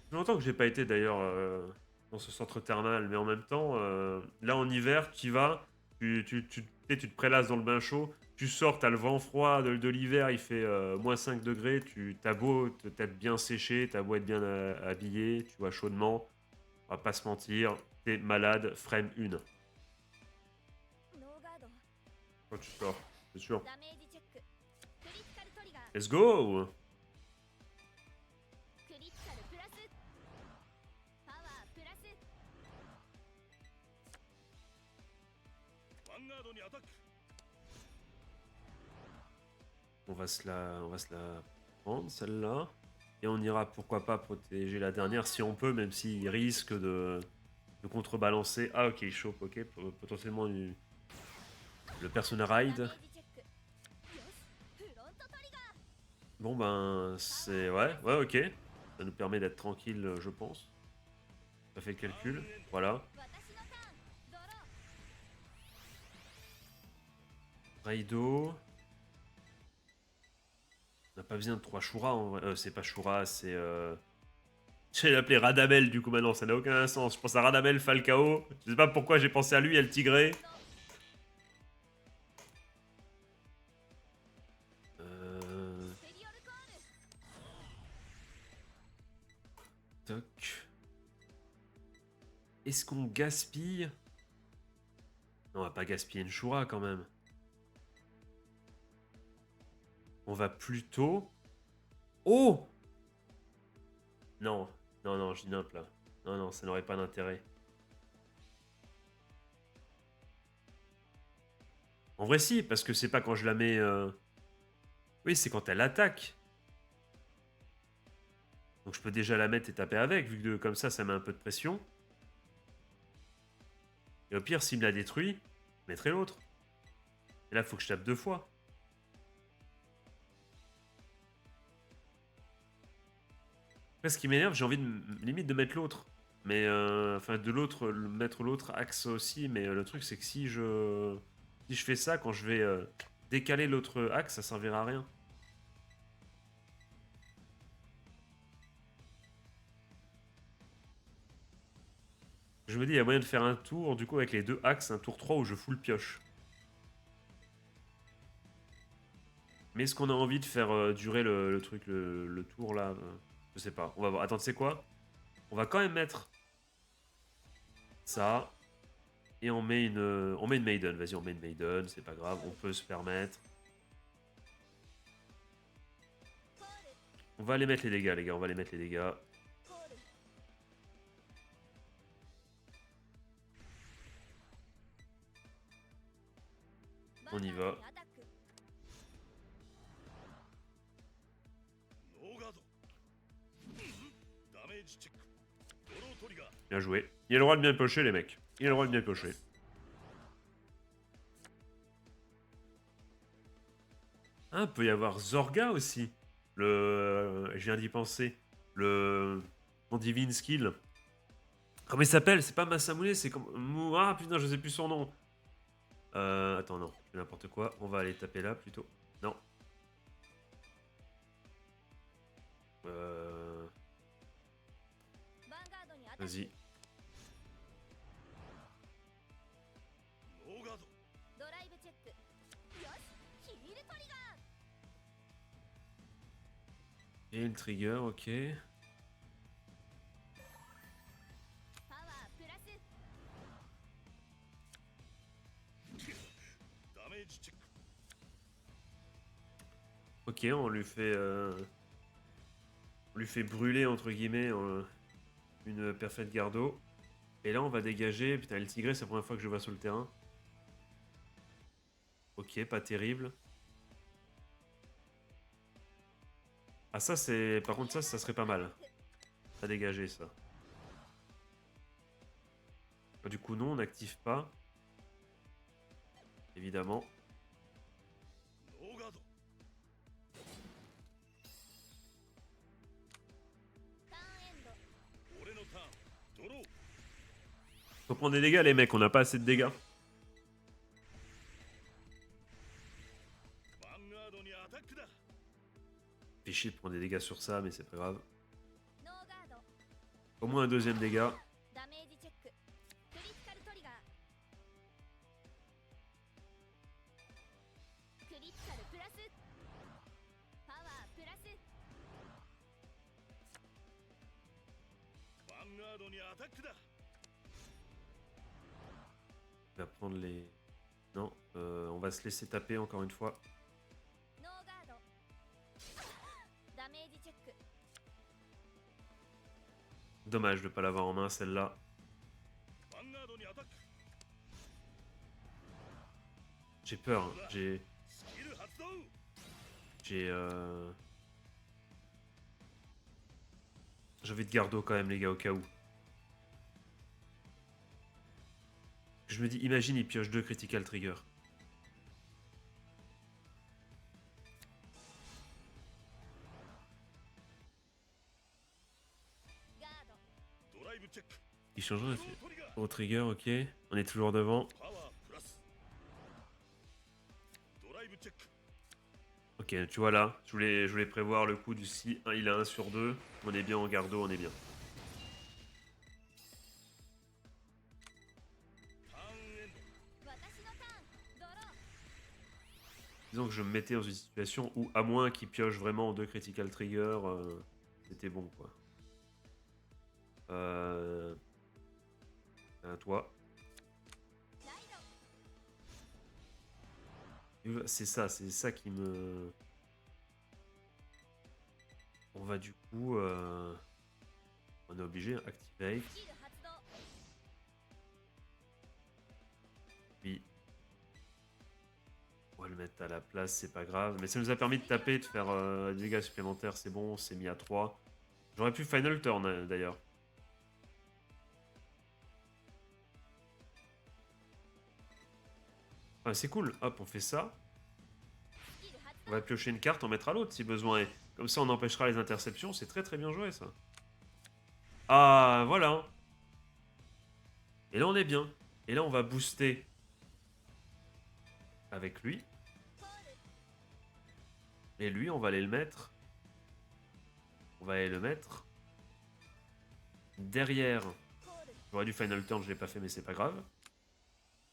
Ça fait longtemps que j'ai pas été d'ailleurs dans ce centre thermal, mais en même temps, là en hiver, tu y vas. Tu te prélasses dans le bain chaud, tu sors, t'as le vent froid de l'hiver, il fait moins 5 degrés, t'as beau t'être bien séché, t'as beau être bien habillé, tu vois, chaudement, on va pas se mentir, t'es malade, frame 1. Quand tu sors, c'est sûr. Let's go! On va se la prendre, celle-là. Et on ira, pourquoi pas, protéger la dernière si on peut, même s'il risque de contrebalancer. Ah, ok, il chope, ok. Potentiellement le Persona Ride. Bon, ben, c'est... Ouais, ouais, ok. Ça nous permet d'être tranquille, je pense. Ça fait le calcul. Voilà. Raido. On n'a pas besoin de 3 Shura en vrai. C'est pas Shura, c'est. J'allais l'appeler Radamel du coup maintenant, ça n'a aucun sens. Je pense à Radamel Falcao. Je sais pas pourquoi j'ai pensé à lui, à le Tigré. Euh... Toc. Est-ce qu'on gaspille? Non, on va pas gaspiller une Shura quand même. On va plutôt. Oh! Non, non, non, je dis nimp là. Non, non, ça n'aurait pas d'intérêt. En vrai, si, parce que c'est pas quand je la mets. Oui, c'est quand elle attaque. Donc je peux déjà la mettre et taper avec, vu que comme ça met un peu de pression. Et au pire, s'il me la détruit, je mettrai l'autre. Et là, il faut que je tape 2 fois. Après, ce qui m'énerve, j'ai envie limite de mettre l'autre. Mais enfin, de l'autre, mettre l'autre axe aussi. Mais le truc, c'est que si je fais ça, quand je vais décaler l'autre axe, ça servira à rien. Je me dis, il y a moyen de faire un tour, du coup, avec les 2 axes, un tour 3 où je full pioche. Mais est-ce qu'on a envie de faire durer le truc, le tour là Je sais pas. On va voir. Attends, tu sais quoi? On va quand même mettre ça. Et on met une Maiden. Vas-y, on met une Maiden. C'est pas grave. On peut se permettre. On va aller mettre les dégâts, les gars. On va aller mettre les dégâts. On y va. Bien joué. Il a le droit de bien piocher, les mecs. Il a le droit de bien piocher. Ah, peut y avoir Zorga aussi. Je viens d'y penser. Mon Divine Skill. Comment il s'appelle? C'est pas Masamune, c'est comme. Ah putain, je sais plus son nom. Attends, non, je fais n'importe quoi. On va aller taper là plutôt. Non. Vas-y. Et le trigger, ok. Ok, on lui fait brûler entre guillemets une Perfect Gardo. Et là, on va dégager. Putain, le Tigré, c'est la première fois que je vois sur le terrain. Ok, pas terrible. Ah, ça, c'est. Par contre, ça serait pas mal. À dégager, ça. Ah, du coup, non, on n'active pas. Évidemment. Faut prendre des dégâts, les mecs, on n'a pas assez de dégâts. Fait chier de prendre des dégâts sur ça, mais c'est pas grave. Au moins un deuxième dégât. Il va prendre les... Non, on va se laisser taper encore une fois. Dommage de ne pas l'avoir en main celle-là. J'ai peur, hein. J'ai envie de gardo quand même les gars au cas où. Je me dis, imagine il pioche 2 critical trigger. Il change au trigger, ok. On est toujours devant. Ok, tu vois là, je voulais prévoir le coup du si il a 1 sur 2. On est bien en gardo, on est bien. Disons que je me mettais dans une situation où, à moins qu'il pioche vraiment 2 critical trigger, c'était bon quoi. Toi. C'est ça qui me... On va du coup... On est obligé, activate. Puis... On va le mettre à la place, c'est pas grave. Mais ça nous a permis de taper, de faire des dégâts supplémentaires, c'est bon, c'est mis à 3. J'aurais pu final turn d'ailleurs. Ah, c'est cool, hop, on fait ça. On va piocher une carte, on mettra l'autre si besoin est. Comme ça, on empêchera les interceptions, c'est très très bien joué ça. Ah, voilà. Et là, on est bien. Et là, on va booster avec lui. Et lui, on va aller le mettre. On va aller le mettre derrière. J'aurais dû final turn, je l'ai pas fait, mais c'est pas grave.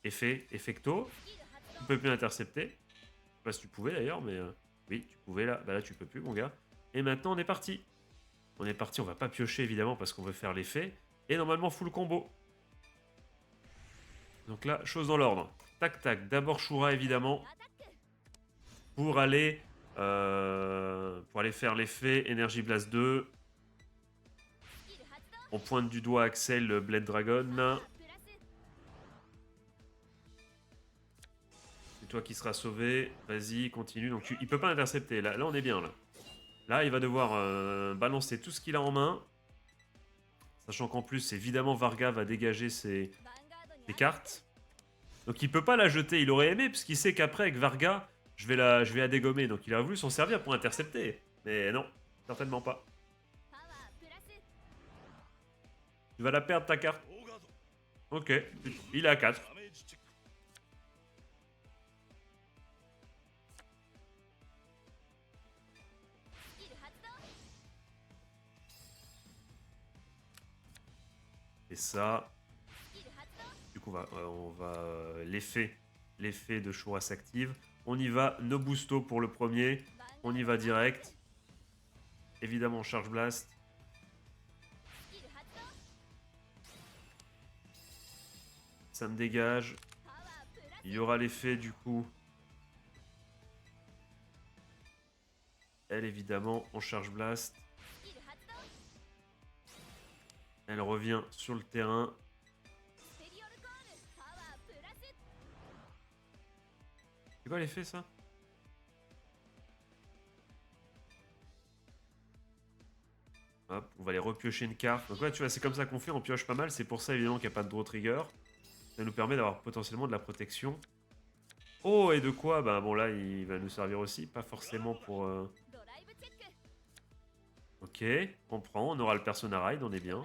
Effet, effecto. Tu peux plus intercepter. Je sais pas si tu pouvais d'ailleurs, mais oui, tu pouvais là. Bah là, tu peux plus, mon gars. Et maintenant, on est parti. On est parti, on va pas piocher évidemment parce qu'on veut faire l'effet. Et normalement, full combo. Donc là, chose dans l'ordre. Tac, tac. D'abord Shura évidemment. Pour aller faire l'effet Energy Blast 2. On pointe du doigt Axel, le Blade Dragon. C'est toi qui seras sauvé. Vas-y, continue. Donc il peut pas intercepter. Là, on est bien là. Là, il va devoir balancer tout ce qu'il a en main. Sachant qu'en plus, évidemment, Varga va dégager ses cartes. Donc il peut pas la jeter. Il aurait aimé, parce qu'il sait qu'après, avec Varga, je vais la dégommer. Donc il a voulu s'en servir pour intercepter. Mais non, certainement pas. Tu vas la perdre ta carte. Ok, il est à 4. Et ça... Du coup, on va l'effet de Shura s'active. On y va, no boosto pour le premier. On y va direct. Évidemment, Charge Blast. Ça me dégage. Il y aura l'effet du coup. Elle, évidemment, en Charge Blast. Elle revient sur le terrain. C'est quoi l'effet, ça? Hop, on va aller repiocher une carte. Donc ouais, tu vois, c'est comme ça qu'on fait, on pioche pas mal. C'est pour ça, évidemment, qu'il n'y a pas de draw trigger. Ça nous permet d'avoir potentiellement de la protection. Oh, et de quoi? Bah bon, là, il va nous servir aussi. Pas forcément pour... Ok, on prend. On aura le Persona Ride, on est bien.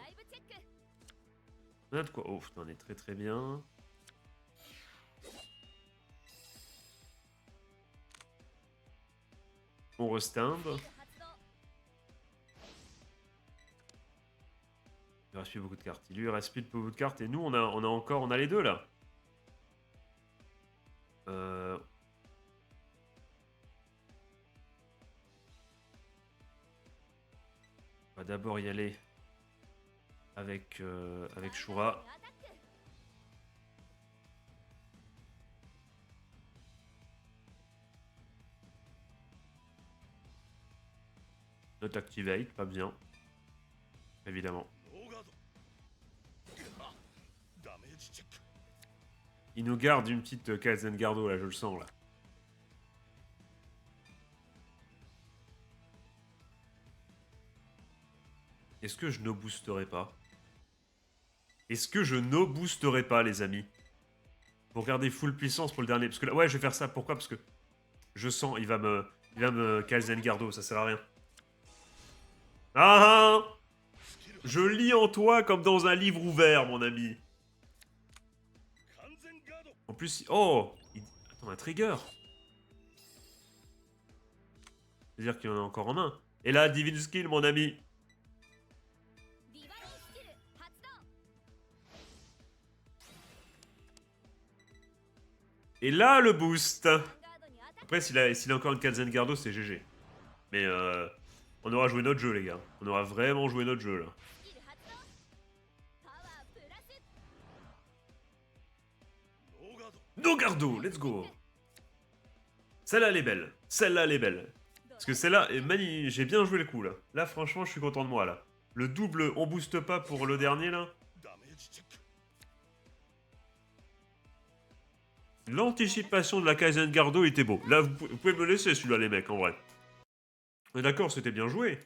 On a de quoi? Oh, putain, on est très très bien. On restand. Il reste plus beaucoup de cartes. Il lui reste plus beaucoup de cartes. Et nous, on a les deux, là. On va d'abord y aller. avec Shura. Not activate, pas bien. Évidemment. Il nous garde une petite Kazengardo là, je le sens là. Est-ce que je ne boosterai pas? Est-ce que je ne boosterai pas, les amis? Pour garder full puissance pour le dernier. Parce que là, ouais, je vais faire ça. Pourquoi? Parce que je sens, il va me Kazengardo, ça sert à rien. Ah, ah! Je lis en toi comme dans un livre ouvert, mon ami. En plus, oh, attends, un trigger. C'est-à-dire qu'il y en a encore en main. Et là, Divine Skill, mon ami. Et là, le boost. Après, s'il a encore une Kazengardo, c'est GG. Mais on aura joué notre jeu, les gars. On aura vraiment joué notre jeu, là. Nogardo, let's go. Celle-là, elle est belle. Celle-là, elle est belle. Parce que celle-là, j'ai bien joué le coup, là. Là, franchement, je suis content de moi, là. Le double, on booste pas pour le dernier, là. L'anticipation de la Kazengardo était beau. Là, vous pouvez me laisser, celui-là, les mecs, en vrai. Mais d'accord, c'était bien joué.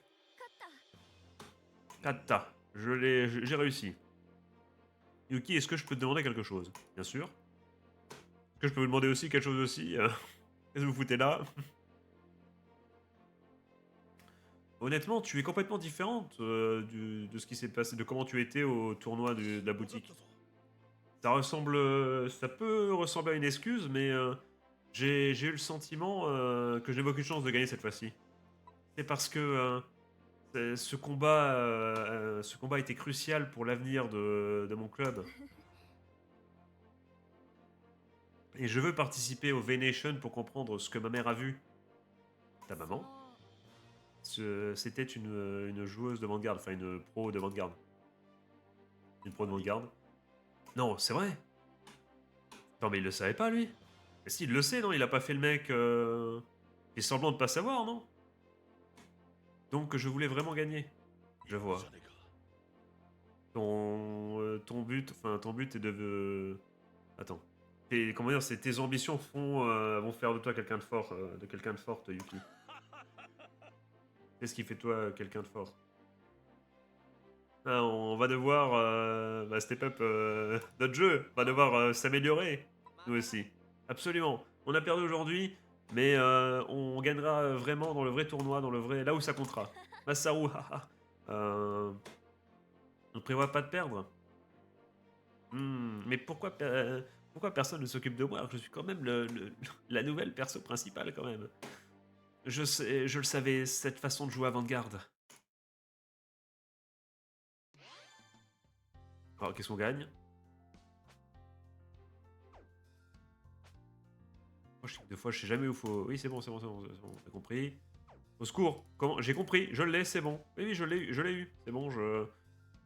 Kata, j'ai réussi. Yuki, est-ce que je peux te demander quelque chose? Bien sûr. Est-ce que je peux vous demander aussi quelque chose aussi? Qu'est-ce que vous foutez là? Honnêtement, tu es complètement différente de ce qui s'est passé, de comment tu étais au tournoi de la boutique. Ça ressemble, ça peut ressembler à une excuse, mais j'ai eu le sentiment que je n'ai aucune chance de gagner cette fois-ci. C'est parce que ce combat était crucial pour l'avenir de mon club. Et je veux participer au V-Nation pour comprendre ce que ma mère a vu. Ta maman? C'était une joueuse de Vanguard, enfin une pro de Vanguard. Une pro de Vanguard. Non, c'est vrai. Non, mais il le savait pas, lui. Mais si, il le sait, non? Il a pas fait le mec. Il fait semblant de pas savoir, non? Donc, je voulais vraiment gagner. Je vois. Ton but est de. Attends. Comment dire, tes ambitions vont faire de toi quelqu'un de fort, de quelqu'un de forte, Yuki. Qu'est-ce qui fait de toi quelqu'un de fort? Ah, on va devoir step up notre jeu. On va devoir s'améliorer, nous aussi. Absolument. On a perdu aujourd'hui, mais on gagnera vraiment dans le vrai tournoi, dans le vrai, là où ça comptera. Masaru, haha. On ne prévoit pas de perdre. Mais pourquoi personne ne s'occupe de moi alors que je suis quand même la nouvelle perso principale quand même. Je le savais, cette façon de jouer avant-garde. Alors, qu'est-ce qu'on gagne? Deux fois, je sais jamais où faut. Oui, c'est bon, t'as compris. Au secours, comment? J'ai compris, je l'ai, c'est bon. Oui, je l'ai eu, c'est bon,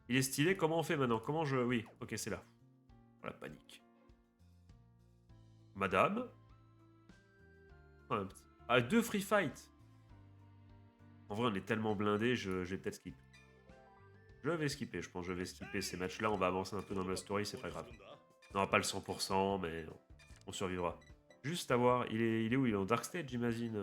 Il est stylé, comment on fait maintenant? Comment je. Oui, ok, c'est là. Voilà, panique. Madame? Ah, deux free fight. En vrai, on est tellement blindés, je vais peut-être skip. Je vais skipper, je pense, je vais skipper ces matchs-là, on va avancer un peu dans la story, c'est pas grave. On n'aura pas le 100%, mais on survivra. Juste à voir, il est où? Il est en Dark Stage, j'imagine.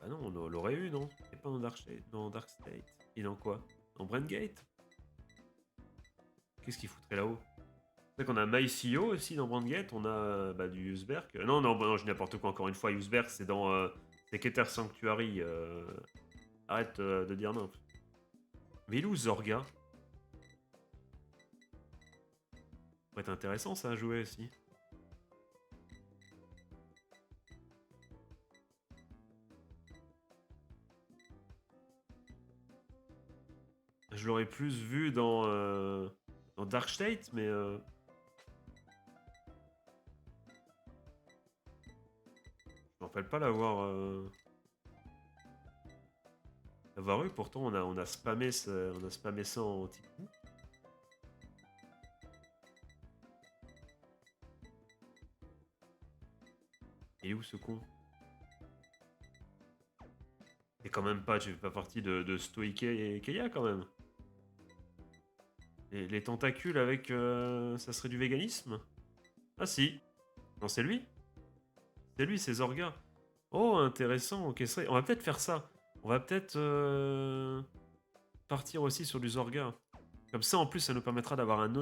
Ah non, on l'aurait eu, non? Il n'est pas dans Dark State. Il est en quoi? En Brandgate? Qu'est-ce qu'il foutrait là-haut? C'est qu'on a MyCO aussi dans Brandgate, on a du Usberg. Non, je dis n'importe quoi encore une fois, Usberg c'est dans c'est Keter Sanctuary. Arrête de dire non. Mais il est où Zorga? Ça pourrait être intéressant ça à jouer aussi. Je l'aurais plus vu dans Dark State, mais je me rappelle pas l'avoir. Avoir eu, pourtant on a spammé on a spammé ça en petit coup. Et où ce con? Et quand même pas, tu fais pas partie de Stoic et Keia quand même. Les tentacules avec... ça serait du véganisme? Ah si. Non, c'est lui. C'est lui, c'est Zorga. Oh, intéressant. Ok, on va peut-être faire ça. On va peut-être partir aussi sur du Zorga. Comme ça, en plus, ça nous permettra d'avoir une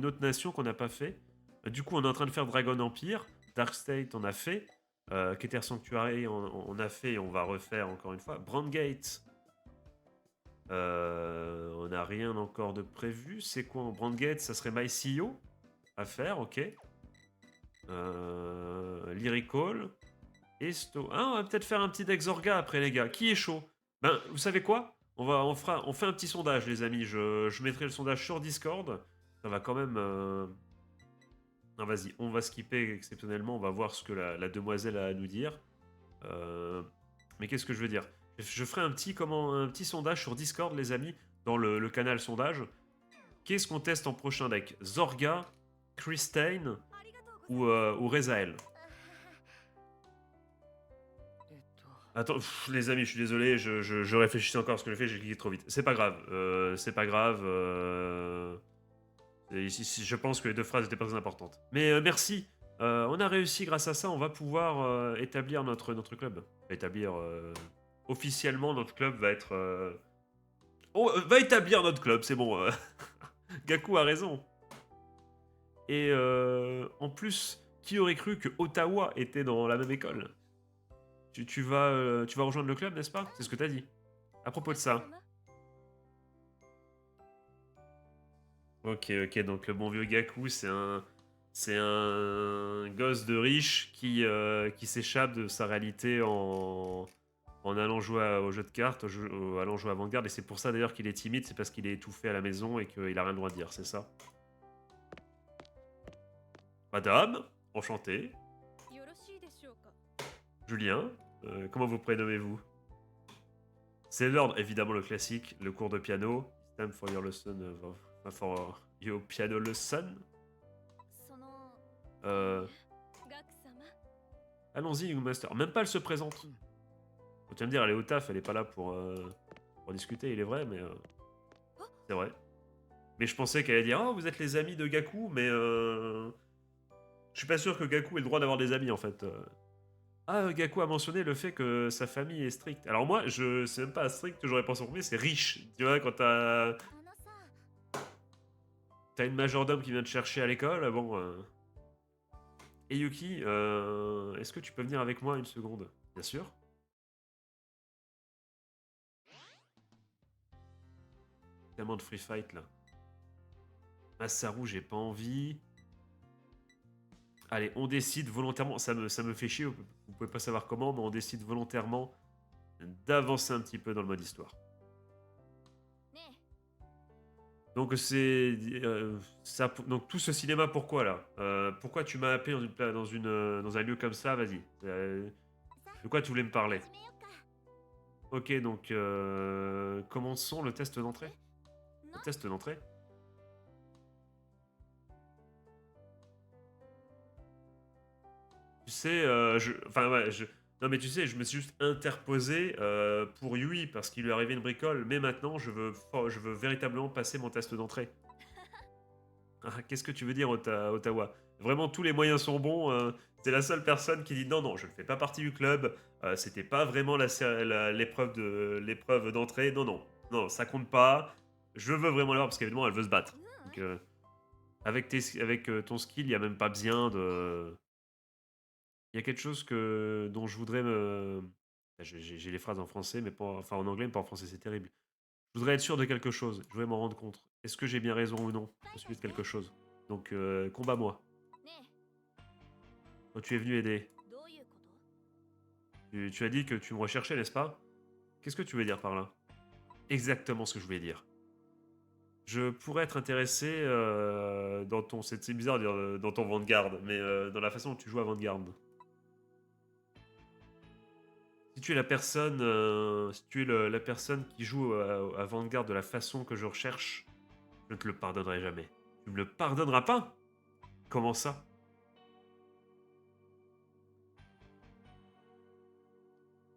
autre nation qu'on n'a pas fait. Du coup, on est en train de faire Dragon Empire. Dark State, on a fait. Keter Sanctuary, on a fait et on va refaire encore une fois. Brandgate, on n'a rien encore de prévu. C'est quoi en Brandgate? Ça serait MyCEO à faire, ok. Lyrical. Esto. Ah, on va peut-être faire un petit deck Zorga après, les gars. Qui est chaud? Ben, vous savez quoi? On fait un petit sondage, les amis. Je mettrai le sondage sur Discord. Ça va quand même. Non, vas-y, on va skipper exceptionnellement. On va voir ce que la demoiselle a à nous dire. Mais qu'est-ce que je veux dire? Je ferai un petit sondage sur Discord, les amis, dans le canal sondage. Qu'est-ce qu'on teste en prochain deck? Zorga, Christine ou Rezael? Attends, les amis, je suis désolé, je réfléchissais encore à ce que j'ai fait, j'ai cliqué trop vite. C'est pas grave, c'est pas grave. Je pense que les deux phrases étaient pas très importantes. Mais merci, on a réussi grâce à ça, on va pouvoir établir notre club. Établir officiellement notre club va être. On va établir notre club, c'est bon. Gaku a raison. Et en plus, qui aurait cru que Ottawa était dans la même école? Tu vas rejoindre le club, n'est-ce pas? C'est ce que t'as dit. À propos de ça. Ok, ok, donc le bon vieux Gaku, c'est un gosse de riche qui s'échappe de sa réalité en allant jouer au jeu de cartes, allant jouer à Vanguard, et c'est pour ça d'ailleurs qu'il est timide, c'est parce qu'il est étouffé à la maison et qu'il a rien le droit de dire, c'est ça? Madame, enchanté. Julien, comment vous prénommez-vous? C'est l'ordre, évidemment le classique, le cours de piano. It's time for your lesson, for your piano lesson. Allons-y, Master. Même pas elle se présente. Faut te me dire, elle est au taf, elle est pas là pour discuter, il est vrai, mais c'est vrai. Mais je pensais qu'elle allait dire, oh, vous êtes les amis de Gaku, mais je suis pas sûr que Gaku ait le droit d'avoir des amis en fait. Ah, Gaku a mentionné le fait que sa famille est stricte. Alors moi, c'est même pas strict que j'aurais pensé en premier, c'est riche. Tu vois, quand t'as une majordome qui vient te chercher à l'école, bon. Et Yuki, est-ce que tu peux venir avec moi une seconde? Bien sûr. Tellement de free fight là. Masaru, j'ai pas envie. Allez, on décide volontairement, ça me fait chier, vous pouvez pas savoir comment, mais on décide volontairement d'avancer un petit peu dans le mode histoire. Donc c'est donc tout ce cinéma pourquoi là pourquoi tu m'as appelé dans un lieu comme ça? Vas-y. De quoi tu voulais me parler? Ok, donc commençons le test d'entrée. Le test d'entrée. Tu sais, enfin ouais, non mais tu sais, je me suis juste interposé pour Yui parce qu'il lui est arrivé une bricole, mais maintenant je veux véritablement passer mon test d'entrée. Ah, qu'est-ce que tu veux dire, Ottawa? Vraiment, tous les moyens sont bons. C'est la seule personne qui dit non, non, je ne fais pas partie du club. C'était pas vraiment l'épreuve d'entrée. Non, non, non, ça compte pas. Je veux vraiment l'avoir parce qu'évidemment, elle veut se battre. Donc, avec ton skill, il n'y a même pas besoin de. Il y a quelque chose dont je voudrais me. J'ai les phrases en français, mais pas, enfin en anglais, mais pas en français, c'est terrible. Je voudrais être sûr de quelque chose. Je voudrais m'en rendre compte. Est-ce que j'ai bien raison ou non au sujet de quelque chose? Donc, combat-moi. Quand tu es venu aider, tu as dit que tu me recherchais, n'est-ce pas? Qu'est-ce que tu veux dire par là? Exactement ce que je voulais dire. Je pourrais être intéressé dans ton. C'est bizarre de dire dans ton Vanguard, mais dans la façon dont tu joues à Vanguard. Si tu es la personne, si tu es la personne qui joue à Vanguard de la façon que je recherche, je ne te le pardonnerai jamais. Tu me le pardonneras pas? Comment ça?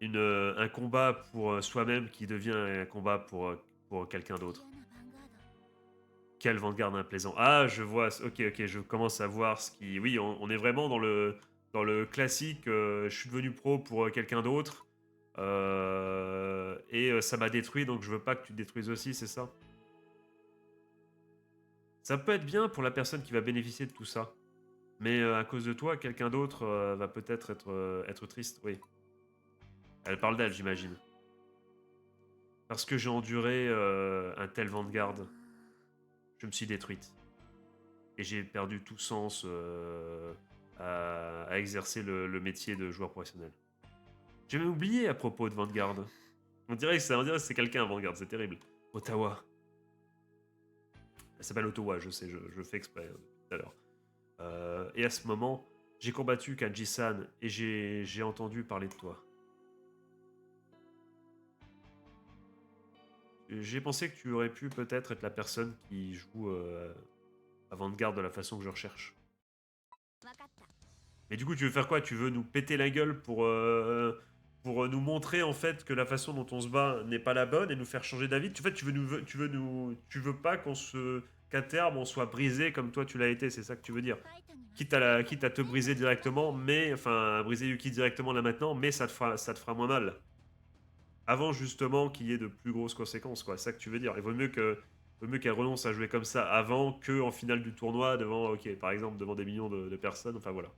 Un combat pour soi-même qui devient un combat pour quelqu'un d'autre. Quel Vanguard implaisant. Ah, je vois. Ok, ok, je commence à voir ce qui. Oui, on est vraiment dans le classique. Je suis devenu pro pour quelqu'un d'autre. Ça m'a détruit, donc je veux pas que tu te détruises aussi, c'est ça? Ça peut être bien pour la personne qui va bénéficier de tout ça. Mais à cause de toi, quelqu'un d'autre va peut-être être triste, oui. Elle parle d'elle, j'imagine. Parce que j'ai enduré un tel Vanguard, je me suis détruite. Et j'ai perdu tout sens à exercer le métier de joueur professionnel. J'ai même oublié à propos de Vanguard. On dirait que c'est quelqu'un, Vanguard, c'est terrible. Ottawa. Elle s'appelle Ottawa, je sais, je fais exprès tout à l'heure. Et à ce moment, j'ai combattu Kanji-san et j'ai entendu parler de toi. J'ai pensé que tu aurais pu peut-être être la personne qui joue à Vanguard de la façon que je recherche. Mais du coup, tu veux faire quoi? Tu veux nous péter la gueule pour nous montrer en fait que la façon dont on se bat n'est pas la bonne et nous faire changer d'avis? En fait, tu veux pas qu'à terme on soit brisé comme toi tu l'as été, c'est ça que tu veux dire? Quitte à te briser directement, mais enfin à briser Yuki directement là maintenant, mais ça te fera moins mal. Avant justement qu'il y ait de plus grosses conséquences, quoi. C'est ça que tu veux dire. Vaut mieux qu'elle renonce à jouer comme ça avant que en finale du tournoi devant, ok, par exemple devant des millions de personnes. Enfin voilà.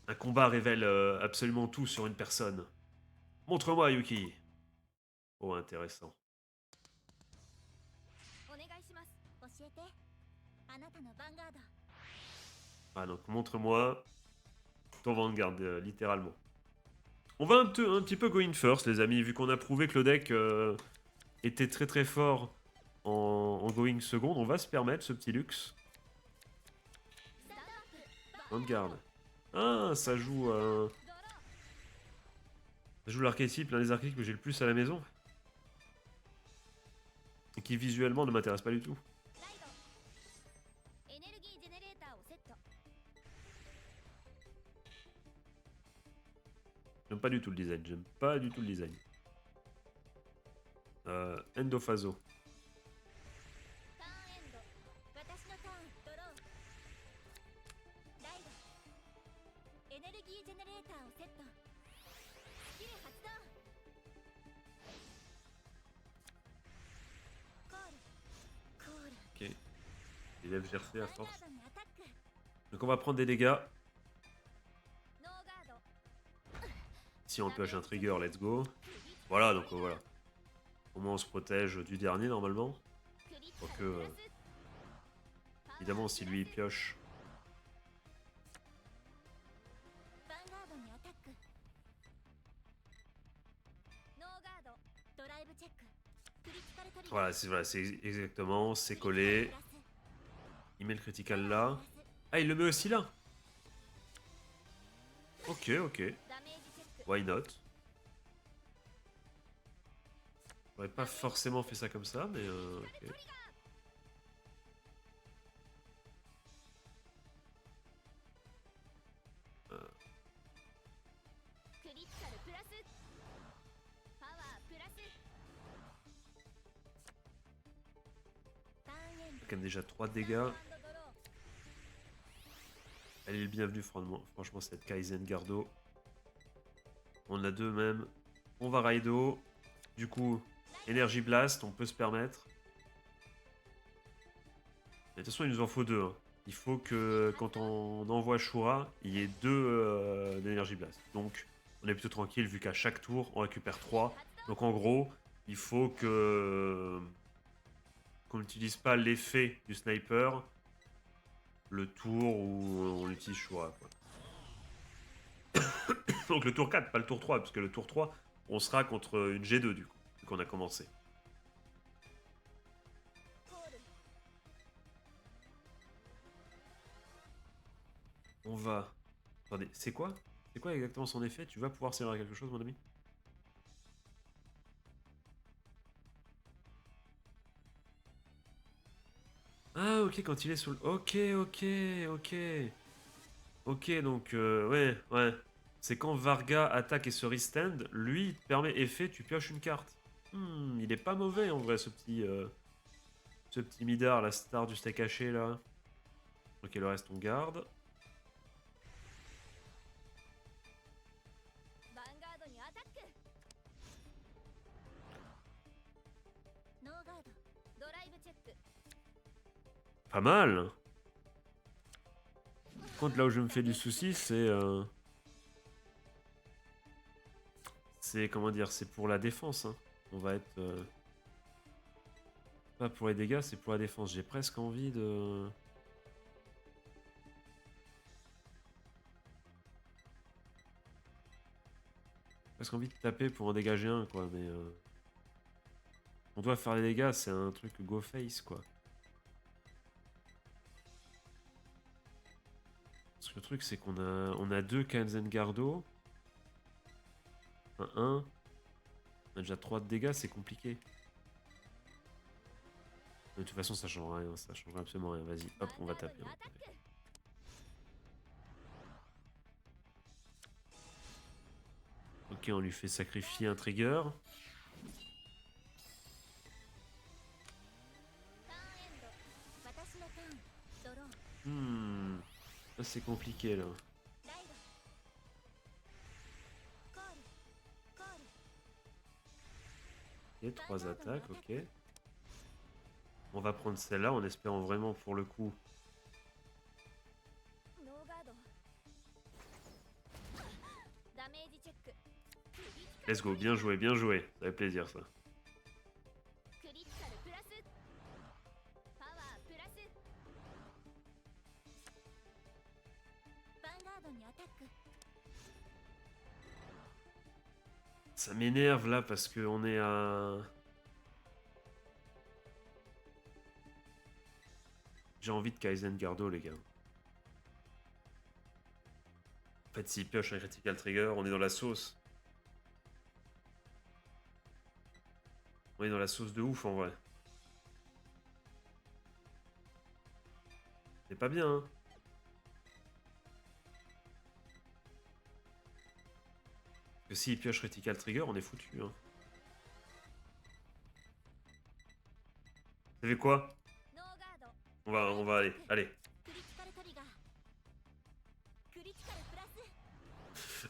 Un combat révèle absolument tout sur une personne. Montre-moi, Yuki. Oh, intéressant. Ah, donc montre-moi ton Vanguard, littéralement. On va un petit peu going first, les amis, vu qu'on a prouvé que le deck était très très fort en going seconde. On va se permettre ce petit luxe. Vanguard. Ah, ça joue l'archétype, l'un des archétypes que j'ai le plus à la maison. Et qui visuellement ne m'intéresse pas du tout. J'aime pas du tout le design, j'aime pas du tout le design. Endophaso. Ok. Il lève GRC à force. Donc on va prendre des dégâts. Si on pioche un trigger, let's go. Voilà, donc voilà. Au moins on se protège du dernier normalement. Quoique... évidemment si lui il pioche... Voilà, c'est exactement, c'est collé. Il met le critical là. Ah, il le met aussi là. Ok, ok. Why not? J'aurais pas forcément fait ça comme ça, mais ok. Quand même déjà 3 dégâts. Elle est le bienvenu, franchement, cette Kaizen Gardo. On a deux même. On va Raido. Du coup, Energy Blast, on peut se permettre. Mais de toute façon, il nous en faut deux. Hein. Il faut que quand on envoie Shura, il y ait deux d'Energy Blast. Donc, on est plutôt tranquille vu qu'à chaque tour, on récupère 3. Donc, en gros, il faut que qu'on n'utilise pas l'effet du sniper le tour où on utilise Shura. Quoi. Donc, le tour 4, pas le tour 3, parce que le tour 3, on sera contre une G2 du coup, vu qu'on a commencé. On va... Attendez, c'est quoi? C'est quoi exactement son effet? Tu vas pouvoir servir à quelque chose, mon ami? Ah, ok, quand il est sous le... Ok, ok, ok. Ok, donc, ouais, ouais. C'est quand Varga attaque et se restand, lui, il te permet effet, tu pioches une carte. Il est pas mauvais, en vrai, ce petit Midar, la star du steak haché, là. Ok, le reste, on garde. Pas mal. Par contre, là où je me fais du souci, c'est comment dire, c'est pour la défense. Hein. On va être pas pour les dégâts, c'est pour la défense. J'ai presque envie de taper pour en dégager un, quoi. Mais on doit faire les dégâts, c'est un truc go face, quoi. Parce que le truc, c'est qu'on a deux Kanzengardo. Un 1. On a déjà 3 de dégâts, c'est compliqué. De toute façon, ça change rien, ça change absolument rien. Vas-y, hop, on va taper. Ok, on lui fait sacrifier un trigger. Ça c'est compliqué là. Ok, 3 attaques, ok. On va prendre celle-là en espérant vraiment pour le coup. Let's go, bien joué, bien joué. Ça fait plaisir ça. Ça m'énerve là parce qu'on est à... J'ai envie de Kaizen Gardo les gars. En fait s'il pioche un critical trigger, on est dans la sauce. On est dans la sauce de ouf en vrai. C'est pas bien hein. Parce que s'il pioche critical trigger, on est foutu hein. Vous savez quoi? On va aller, allez.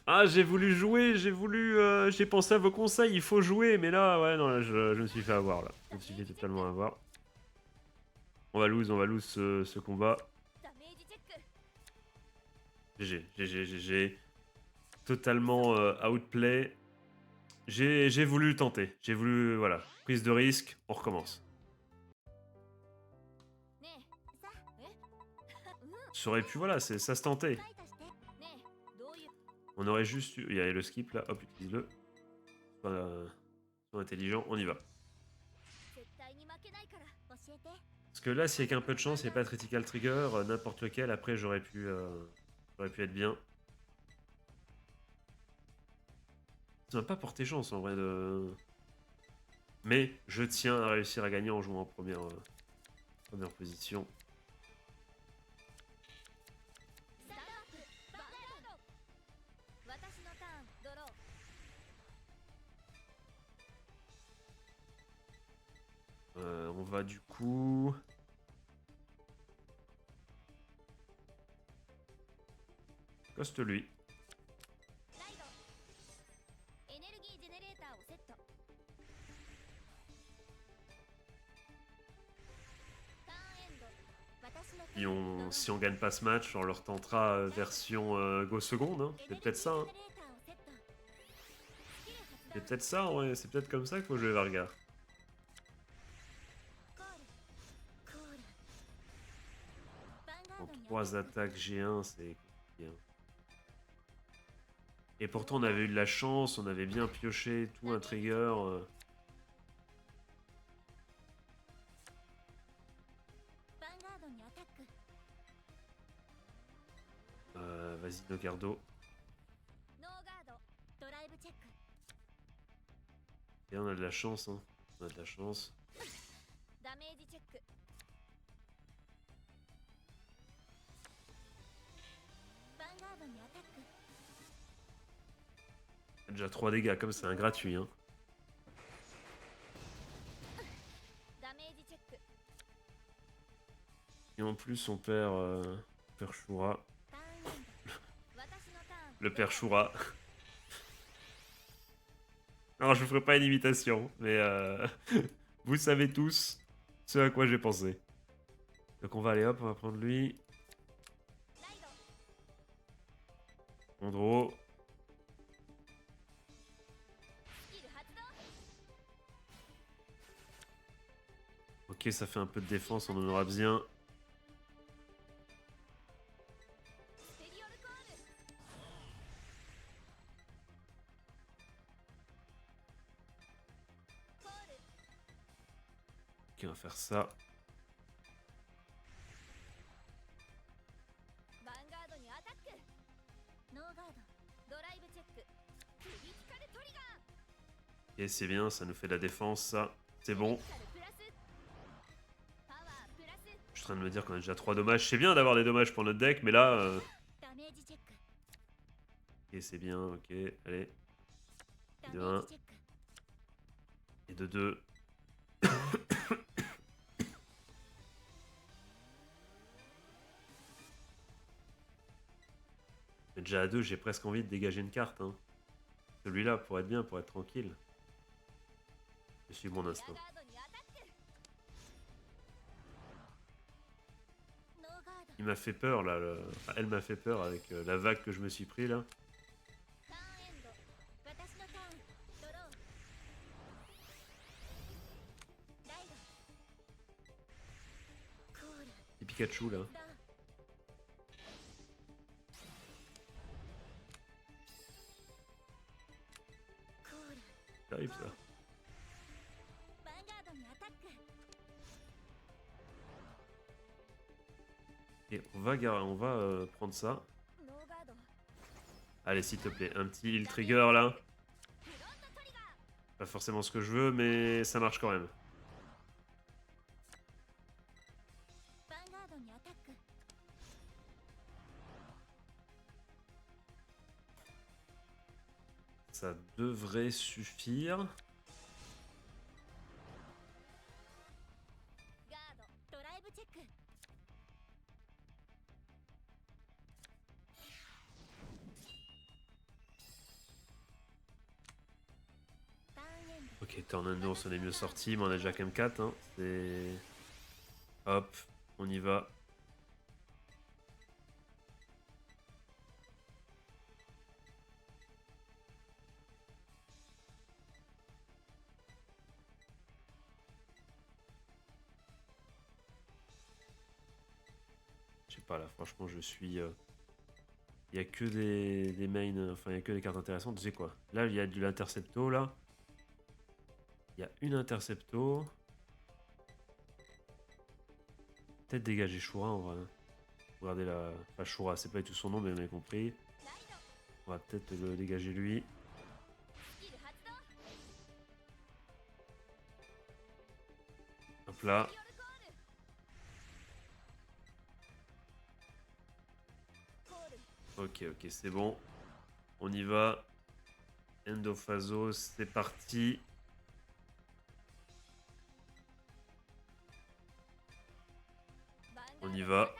Ah, j'ai voulu jouer, j'ai pensé à vos conseils, il faut jouer, mais là, ouais, non, là, je me suis fait avoir, là. Je me suis fait totalement avoir. On va lose ce combat. GG, GG, GG. Totalement outplay. J'ai voulu le tenter. J'ai voulu, voilà, prise de risque, on recommence. Ça aurait pu, voilà, ça se tentait. On aurait juste eu... Il y a le skip, là, hop, utilise-le. Sois intelligent, on y va. Parce que là, si avec un peu de chance, il n'y a pas de critical trigger, n'importe lequel, après j'aurais pu être bien. Ça m'a pas porté chance en vrai de... Mais je tiens à réussir à gagner en jouant en première position. On va du coup... Coste lui. Si on gagne pas ce match, on leur tentera version Go seconde. Hein. C'est peut-être ça. Hein. C'est peut-être ça, ouais. C'est peut-être comme ça qu'il faut jouer Varga. En 3 attaques G1, c'est compliqué. Hein. Et pourtant, on avait eu de la chance, on avait bien pioché tout un trigger. Vas-y, Nogardo. on a de la chance, hein. On a de la chance. ダメージチェック。ヴァンガードにアタック。 Déjà 3 dégâts, comme c'est un gratuit, hein. ダメージチェック。 Et en plus, on perd Shura. ターンエンド。私のターン。 Le père Shura. Alors, je ferai pas une imitation, mais vous savez tous ce à quoi j'ai pensé. Donc, on va aller hop, on va prendre lui. ライド。 Andro. スキル発動。 Ok, ça fait un peu de défense, on en aura besoin. スペリオルコール。 コール。 Ok, on va faire ça. ヴァンガードにアタック。ノーガード。ドライブチェック。クリティカルトリガー。 Ok, c'est bien, ça nous fait de la défense, ça. C'est bon. クリティカルプラス。パワープラス。 Je suis en train de me dire qu'on a déjà 3 dommages. C'est bien d'avoir des dommages pour notre deck, mais là... ダメージチェック。 Ok, c'est bien, ok, allez. ダメージチェック。 Et de 2. Mais déjà à 2, j'ai presque envie de dégager une carte. Hein. Celui-là, pour être bien, pour être tranquille. Je suis mon リア instinct. ガードにアタック。ノーガード。 Il m'a fait peur, là. Enfin, elle m'a fait peur avec la vague que je me suis pris, là. ターンエンド。私のターン。ドロー。ライド。コール。 Et Pikachu, là. ダウン。コール。 Terrible, ça. ヴァンガードにアタック。 Et on va prendre ça. ノーガード。 Allez, s'il te plaît, un petit heal trigger, là. フロントトリガー。 Pas forcément ce que je veux, mais ça marche quand même. ヴァンガードにアタック。 Ça devrait suffire. ガード。ドライブチェック。 ターンエンド。 Ok, Tornado, on s'en est mieux sorti, mais on a déjà quand même 4. Hein. C'est... Hop, on y va. Je sais pas, là, franchement, je suis... Il y a que des mains... Enfin, il y a que des cartes intéressantes. Tu sais quoi? Là, il y a de l'intercepto, là. Il y a une intercepto. Peut-être dégager Shura, en vrai. Regardez la... Enfin, Shura, c'est pas du tout son nom, mais vous avez compris. ライド。 On va peut-être le dégager lui. スキル発動。 Hop là. スピリオルコール。コール。 Ok, ok, c'est bon. On y va. Endophasos, c'est parti. On y va.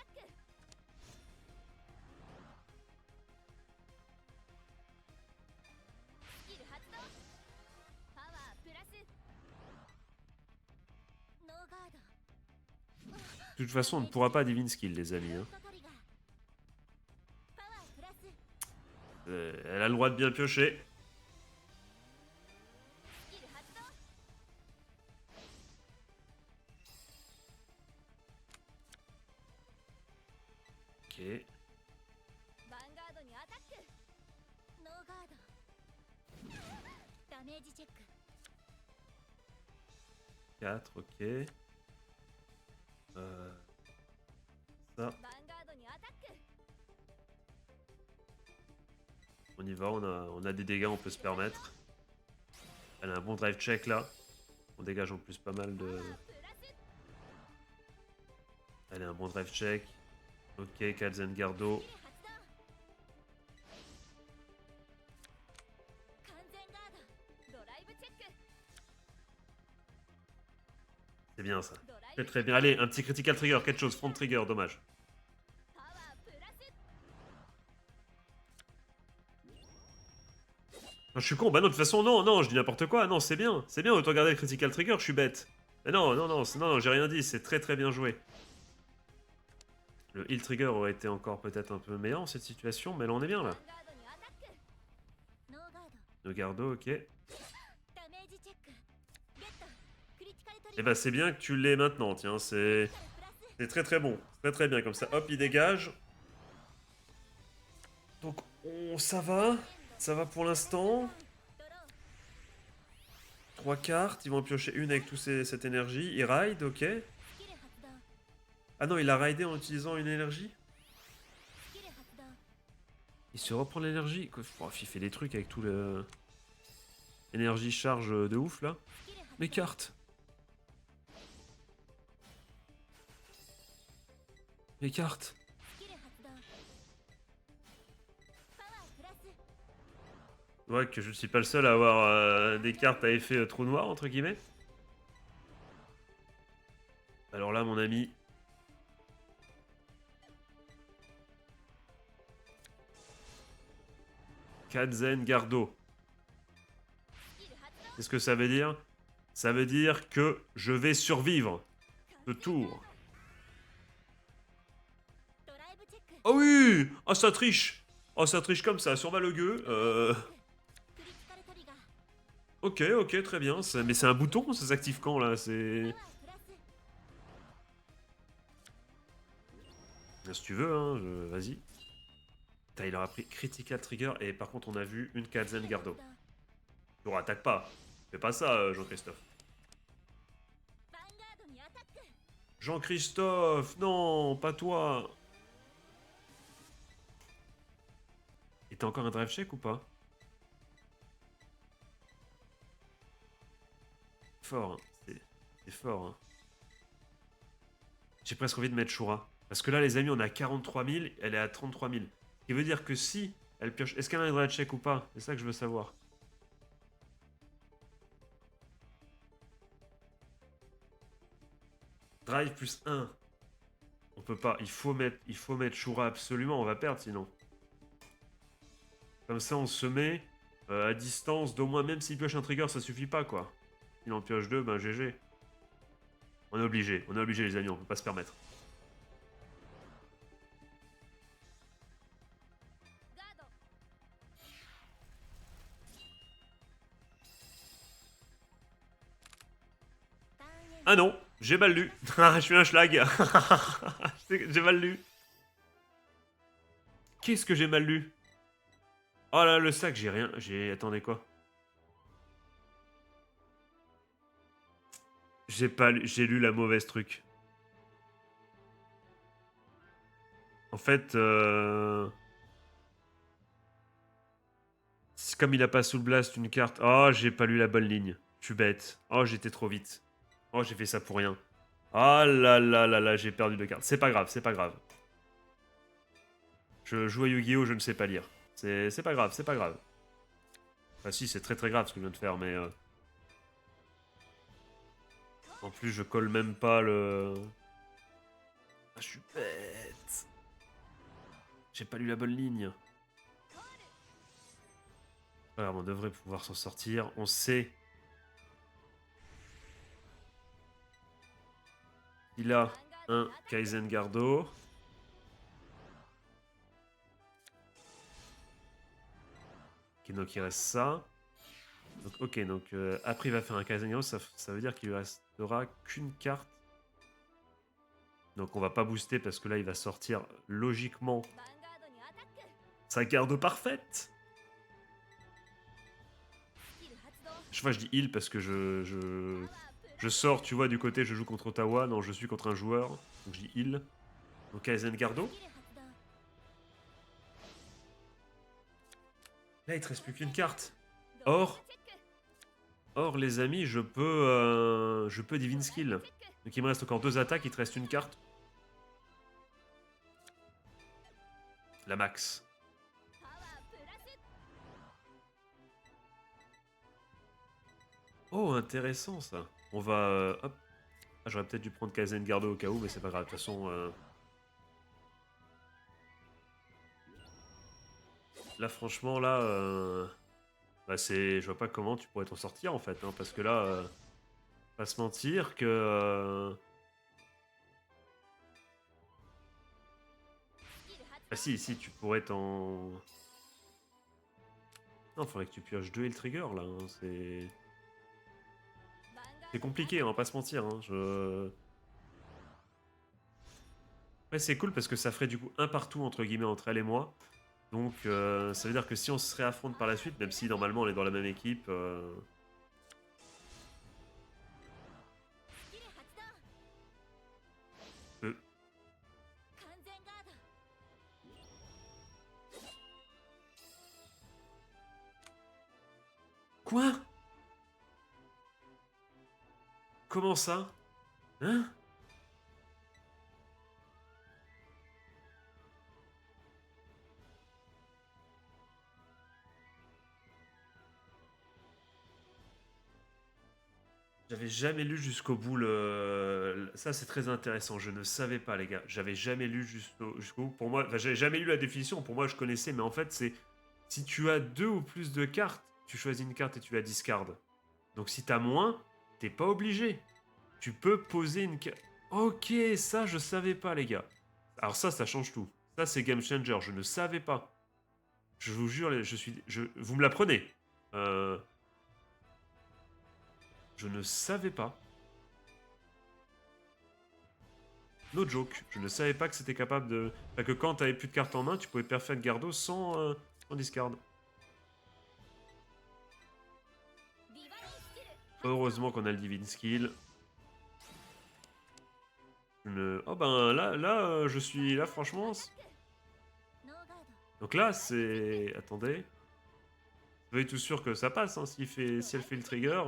De toute façon, on ne pourra pas Divine Skill, les amis. Hein. Elle a le droit de bien piocher. Ok. 4, ok. Ça. On y va, on a des dégâts, on peut se permettre. Elle a un bon drive check là. On dégage en plus pas mal de... プラス Elle a un bon drive check. Ok, Kazengardo. スキル発動完全ガードドライブチェック C'est bien ça. ドライ Très ブ très bien. Allez, un petit critical trigger, quelque chose. Front trigger, dommage. パワープラス Non, je suis con. Bah non, de toute façon, non, non, je dis n'importe quoi. Non, c'est bien. C'est bien, autant regarder le critical trigger, je suis bête. Mais non, non, non, non, non, j'ai rien dit. C'est très très bien joué. Le heal trigger aurait été encore peut-être un peu meilleur en cette situation, mais là on est bien ガ là. ンガードにアタックノーガード Le gardo, ok. ダメージチェックゲットクリティカルトリ Et bah c'est bien que tu l'aies maintenant, tiens, c'est プラス c'est très très bon. Très très bien, comme ça, hop, il dégage. Donc, ça va pour l'instant. ドロー Trois cartes, ils vont en piocher une avec toute cette énergie. Il ride, ok. スキル発動 Ah non, il a raidé en utilisant une énergie. スキル発動 Il se reprend l'énergie. Oh, il fait des trucs avec tout le... Énergie charge de ouf, là. スキル発動 Mes cartes. Mes cartes. スキル発動パワープラス Ouais, que je ne suis pas le seul à avoir des cartes à effet trou noir, entre guillemets. Alors là, mon ami... Kazengardo. スキル発動 Qu'est-ce que ça veut dire? Ça veut dire que je vais survivre ce tour. ドライブチェック Oh oui! Oh, ça triche! Oh, ça triche comme ça, sur Malogueux. クリティカルトリガー Ok, ok, très bien. Mais c'est un bouton, ça s'active quand, là? C'est... パワープラス Si tu veux, hein, vas-y. Putain, il aura pris Critical Trigger, et par contre, on a vu une Kazengardo. Tu attaque pas. Fais pas ça, Jean-Christophe. ヴァンガードにアタック Jean-Christophe, non, pas toi. Et t'as encore un drive check ou pas? Fort, hein. C'est fort. Hein. J'ai presque envie de mettre Shura. Parce que là, les amis, on a 43 000, elle est à 33 000. Ce qui veut dire que si elle pioche... Est-ce qu'elle a un drive check ou pas? C'est ça que je veux savoir. Drive plus 1. On peut pas. Il faut mettre Shura absolument. On va perdre sinon. Comme ça, on se met à distance d'au moins, même s'il pioche un trigger, ça suffit pas quoi. S'il en pioche deux, ben GG. On est obligé les amis, on peut pas se permettre. ガード ターンエンド Ah non, j'ai mal lu. Je suis un schlag. J'ai mal lu. Qu'est-ce que j'ai mal lu? Oh là, le sac, j'ai rien. Attendez quoi? J'ai pas lu... J'ai lu la mauvaise truc. En fait, c'est comme il a pas sous le blast une carte. Oh, j'ai pas lu la bonne ligne. Je suis bête. Oh, j'étais trop vite. Oh, j'ai fait ça pour rien. Oh là là là là, j'ai perdu deux cartes. C'est pas grave, c'est pas grave. Je joue à Yu-Gi-Oh, je ne sais pas lire. C'est pas grave, c'est pas grave. Enfin si, c'est très très grave ce que je viens de faire, mais... En plus, je colle même pas le... Ah, je suis bête. J'ai pas lu la bonne ligne. Alors, on devrait pouvoir s'en sortir. On sait... Il a un Kaizengardo. Ok, donc il reste ça. Donc, ok, donc après il va faire un Kaizengardo, ça veut dire qu'il lui restera qu'une carte. Donc on va pas booster parce que là il va sortir logiquement ヴァンガードにアタック sa garde parfaite. スキル発動 Je vois, je dis heal parce que je sors, tu vois, du côté, je joue contre Ottawa. Non, je suis contre un joueur. Donc je dis heal. Donc Kaizengardo. スキル発動 Là, il te reste plus qu'une carte. ドライブ Or, チェック Or, les amis, je peux Divine Skill. Donc il me reste encore 2 attaques, il te reste une carte. La max. パワープラス Oh, intéressant ça. On va... hop. Ah, j'aurais peut-être dû prendre Kaizen Gardo au cas où, mais c'est pas grave. De toute façon... Là, franchement, là... Bah, c'est... Je vois pas comment tu pourrais t'en sortir, en fait. Hein, parce que là... Pas se mentir que... Ah si, si, tu pourrais t'en... Non, faudrait que tu pioches 2 et le trigger, là. Hein, c'est... C'est compliqué, on va pas se mentir. Hein, Ouais, c'est cool parce que ça ferait du coup un partout, entre guillemets, entre elle et moi. Donc, ça veut dire que si on se réaffronte par la suite, même si normalement on est dans la même équipe... スキル発動 euh, 完全ガード Quoi? Comment ça? Hein? J'avais jamais lu jusqu'au bout le... Ça, c'est très intéressant. Je ne savais pas, les gars. J'avais jamais lu jusqu'au bout. Pour moi, enfin, j'avais jamais lu la définition. Pour moi, je connaissais, mais en fait, c'est... Si tu as 2 ou plus de cartes, tu choisis une carte et tu la discardes. Donc, si t'as moins, t'es pas obligé. Tu peux poser une carte... Ok, ça, je savais pas, les gars. Alors ça change tout. Ça, c'est game changer. Je ne savais pas. Je vous jure, vous me l'apprenez. Euh... Je ne savais pas. No joke. Je ne savais pas que c'était capable de... Enfin, que quand t'avais plus de cartes en main, tu pouvais perfect Gardo sans discard. ディバインスキル Heureusement qu'on a le Divine Skill. Oh ben là, je suis là, franchement. ノーガード Donc là, c'est... Attendez. Veuillez tout sûr que ça passe, hein, si elle fait le trigger.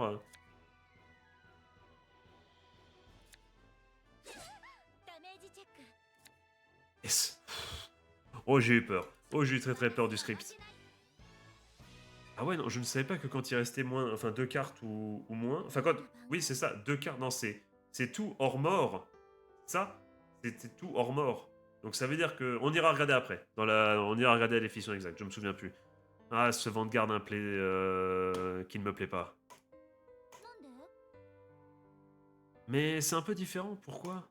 ダメージチェック Yes. Oh, j'ai eu peur. Oh, j'ai eu très très peur du script. Ah ouais, non, je ne savais pas que quand il restait moins... Enfin, 2 cartes ou moins... Enfin, quand... Oui, c'est ça, 2 cartes. Non, c'est tout hors mort. Ça, c'était tout hors mort. Donc ça veut dire que... On ira regarder après. On ira regarder la définition exacte, je me souviens plus. Ah, ce Vanguard qui ne me plaît pas. なんで Mais c'est un peu différent, pourquoi?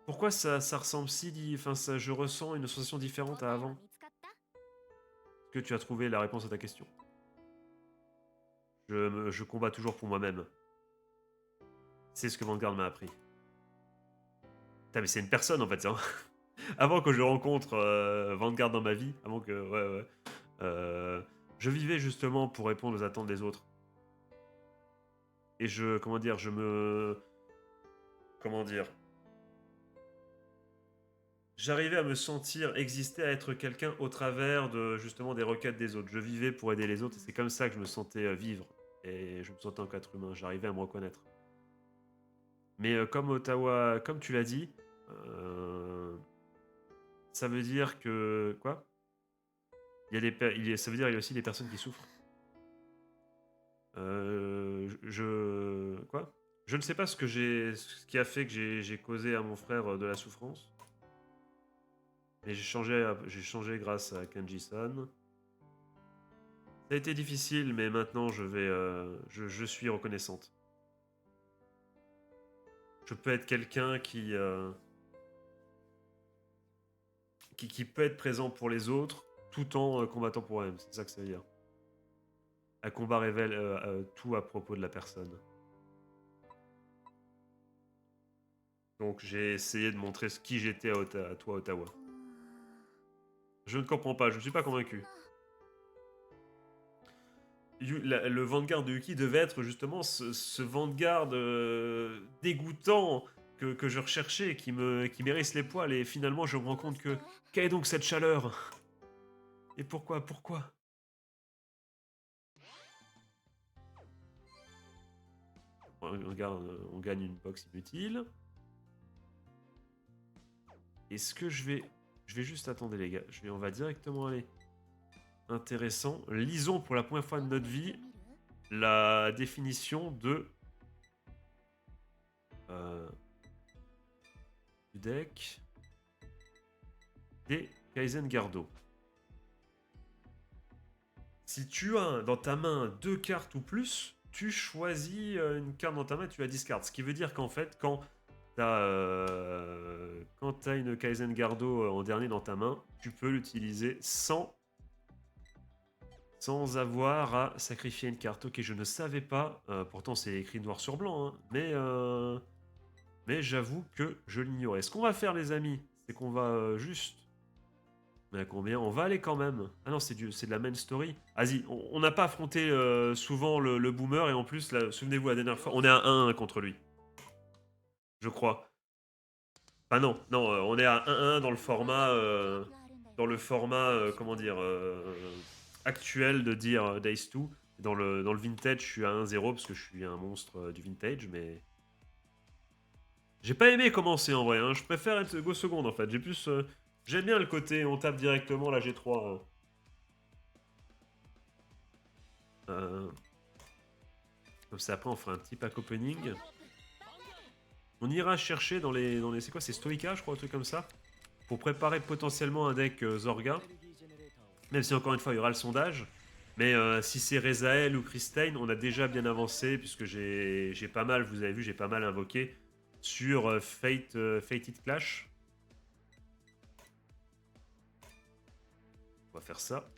Pourquoi ça ressemble si... Enfin, je ressens une sensation différente 答 à えは avant. 見つかった Est-ce que tu as trouvé la réponse à ta question? Je combats toujours pour moi-même. C'est ce que Vanguard m'a appris. Putain, mais c'est une personne en fait, ça. Avant que je rencontre Vanguard dans ma vie, avant que... Ouais, ouais. Je vivais justement pour répondre aux attentes des autres. Et comment dire, comment dire... J'arrivais à me sentir exister, à être quelqu'un au travers de justement des requêtes des autres. Je vivais pour aider les autres et c'est comme ça que je me sentais vivre. Et je me sentais en être humain, j'arrivais à me reconnaître. Mais comme Ottawa, comme tu l'as dit, euh, ça veut dire que... Quoi? Ça veut dire qu'il y a aussi des personnes qui souffrent. Quoi? Je ne sais pas ce qui a fait que j'ai causé à mon frère de la souffrance. Mais j'ai changé grâce à Kenji-san. Ça a été difficile, mais maintenant je suis reconnaissante. Je peux être quelqu'un qui peut être présent pour les autres tout en combattant pour elle. C'est ça que ça veut dire. Un combat révèle tout à propos de la personne. Donc j'ai essayé de montrer qui j'étais à toi, Ottawa. Je ne comprends pas, je ne suis pas convaincu. Le Vanguard de Yuki devait être justement ce Vanguard dégoûtant que je recherchais, qui m'hérisse les poils, et finalement je me rends compte que... Quelle est donc cette chaleur? Et pourquoi? On gagne une box inutile. Est-ce que je vais... Je vais juste attendre les gars. On va directement aller. Intéressant. Lisons pour la première fois de notre vie la définition de... du deck des Kaizen Gardo. Si tu as dans ta main 2 cartes ou plus, tu choisis une carte dans ta main et tu la discardes. Ce qui veut dire qu'en fait, quand tu as une Kaizen Gardo en dernier dans ta main, tu peux l'utiliser sans avoir à sacrifier une carte. Ok, je ne savais pas, pourtant c'est écrit noir sur blanc, hein, mais j'avoue que je l'ignorais. Ce qu'on va faire les amis, c'est qu'on va juste... Mais à combien? On va aller quand même. Ah non, c'est de la main story. Vas-y, on n'a pas affronté souvent le boomer, et en plus, souvenez-vous, la dernière fois, on est à 1-1 contre lui. Je crois. Ah non, non, on est à 1-1 dans le format... comment dire... actuel de dire Days 2. Dans le vintage, je suis à 1-0 parce que je suis un monstre du vintage, mais... J'ai pas aimé commencer en vrai, hein. Je préfère être go seconde en fait. J'ai plus... J'aime bien le côté, on tape directement la G3. Comme ça, après, on fera un petit pack opening. On ira chercher dans les c'est quoi, c'est Stoika, je crois, un truc comme ça, pour préparer potentiellement un deck Zorga. Même si, encore une fois, il y aura le sondage. Mais si c'est Rezael ou Christine, on a déjà bien avancé, puisque j'ai pas mal, vous avez vu, j'ai pas mal invoqué sur Fated Clash. On va faire ça.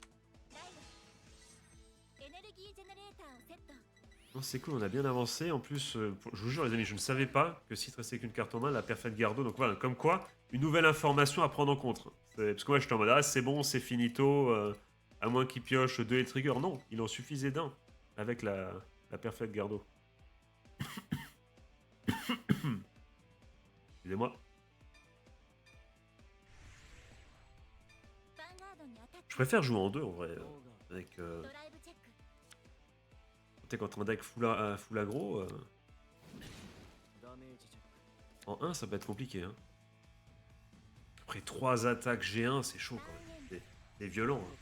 Non, c'est cool, on a bien avancé. En plus, je vous jure les amis, je ne savais pas que si tu restais qu'une carte en main, la Perfect Gardo. Donc voilà, comme quoi, une nouvelle information à prendre en compte. Parce que moi, j'étais en mode, ah c'est bon, c'est finito, à moins qu'il pioche 2 et trigger. Non, il en suffisait d'un avec la Perfect Gardo. Excusez-moi. Je préfère jouer en 2 en vrai. Avec... Quand on deck full aggro... En 1, ça peut être compliqué. Hein. Après 3 attaques G1, c'est chaud quand même. C'est violent. Hein.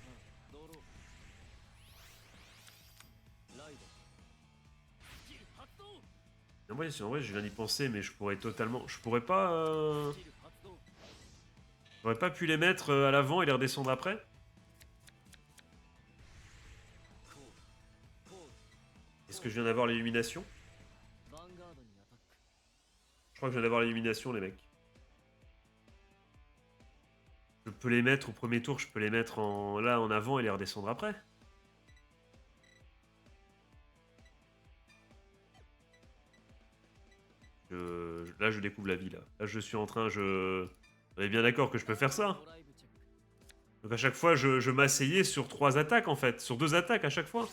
En vrai, je viens d'y penser, mais je pourrais totalement... Je pourrais pas... J'aurais pas pu les mettre à l'avant et les redescendre après. Est-ce que je viens d'avoir l'illumination? Je crois que je viens d'avoir l'illumination, les mecs. Je peux les mettre au premier tour, je peux les mettre là en avant et les redescendre après. Là, je découvre la vie, là. Là, je suis en train, On est bien d'accord que je peux faire ça. Donc à chaque fois, je m'asseyais sur 3 attaques, en fait. Sur 2 attaques à chaque fois.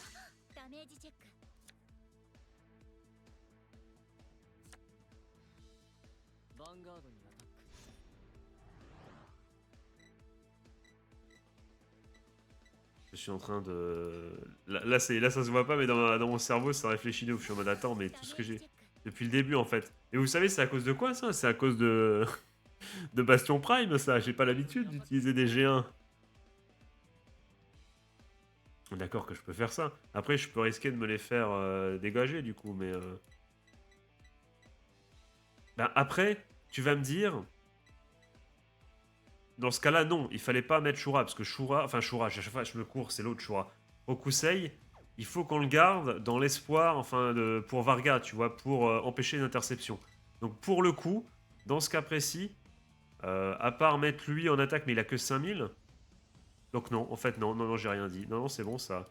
Je suis en train de... Là, ça se voit pas, mais dans mon cerveau, ça réfléchit de ouf. Je suis en mode, attends, mais tout ce que j'ai... Depuis le début, en fait. Et vous savez, c'est à cause de quoi, ça? C'est à cause de... de Bastion Prime, ça. J'ai pas l'habitude d'utiliser des G1. D'accord que je peux faire ça. Après, je peux risquer de me les faire dégager, du coup, mais... Ben, après, tu vas me dire... Dans ce cas-là, non, il fallait pas mettre Shura, parce que Shura, à chaque fois je me cours, c'est l'autre Shura. Rokusei, il faut qu'on le garde dans l'espoir, pour Varga, tu vois, pour empêcher les interceptions. Donc pour le coup, dans ce cas précis, à part mettre lui en attaque, mais il a que 5000. Donc non, en fait, non, j'ai rien dit. Non, c'est bon ça.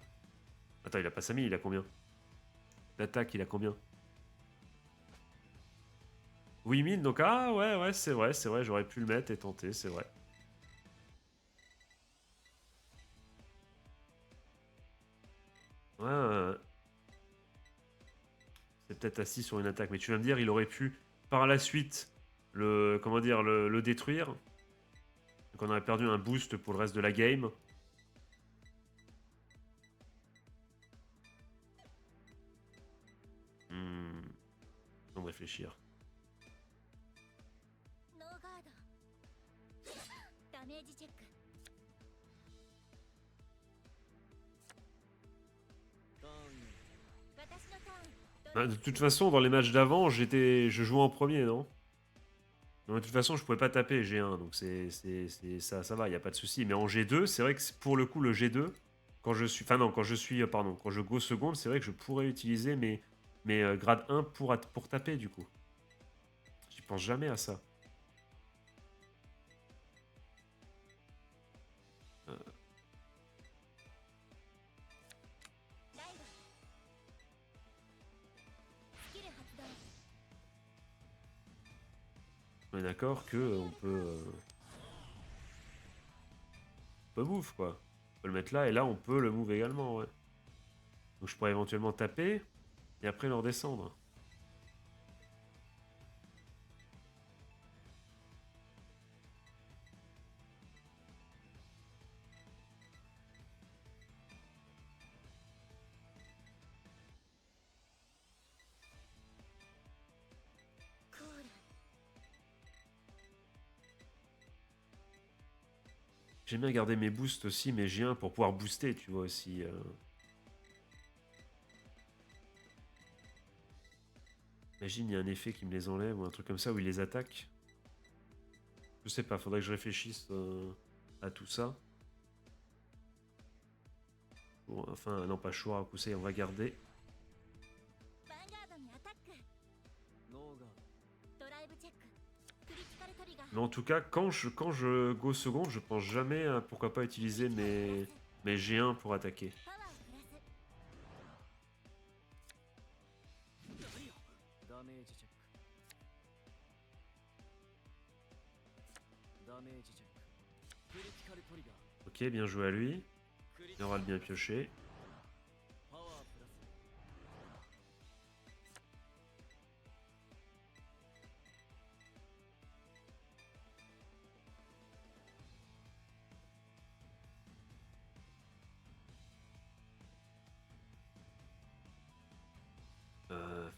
Attends, il a pas 5000, il a combien? L'attaque, il a combien? 8000, donc ouais, c'est vrai, j'aurais pu le mettre et tenter, c'est vrai. Ouais. C'est peut-être assis sur une attaque, mais tu vas me dire, il aurait pu par la suite le détruire. Donc on aurait perdu un boost pour le reste de la game. de réfléchir. ノーガードダメージチェック 私のターンド Bah, ライ de ブ toute façon, dans les matchs d'avant, je jouais en premier, non? Non, de toute façon, je pouvais pas taper G1, donc ça va, il y a pas de souci. Mais en G2, c'est vrai que pour le coup, le G2, quand je suis, enfin non, quand je suis, pardon, quand je go seconde, c'est vrai que je pourrais utiliser mes grade 1 pour taper du coup. J'y pense jamais à ça. Euh, ライブスキル発動 on est d'accord que on peut move quoi. On peut le mettre là et là on peut le move également, ouais. Donc je pourrais éventuellement taper et après le redescendre. J'aime bien garder mes boosts aussi, mes G1 pour pouvoir booster, tu vois aussi. Imagine, il y a un effet qui me les enlève ou un truc comme ça où il les attaque. Je sais pas, faudrait que je réfléchisse à tout ça. Enfin, non, pas choix à pousser, on va garder. ヴァンガードにアタックドライブチェッククリティカルトリガー Mais en tout cas, quand je go seconde, je pense jamais à pourquoi pas utiliser mes G1 pour attaquer. パワーをプラス ダメージチェックダメージチェッククリティカルトリガー Ok, bien joué à lui. クリテ Il ィ aura le bien pioché. パワープラス Euh,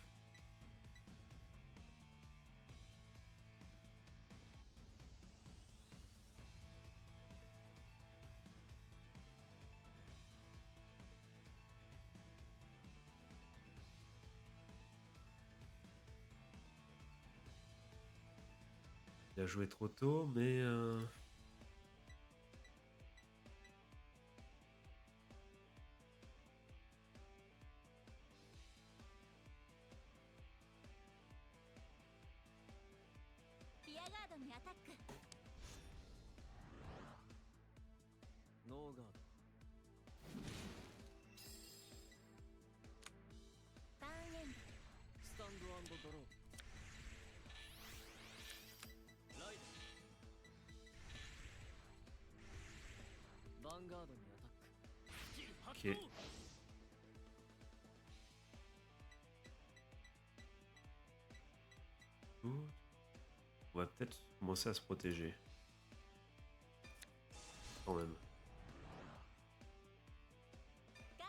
Il a joué trop tôt, mais... リアガードにアタック ノーガード ターンエンド スタンドドローライドヴァンガードにアタックスキル発動 Ok. On va peut-être commencer à se protéger. Quand même. ガー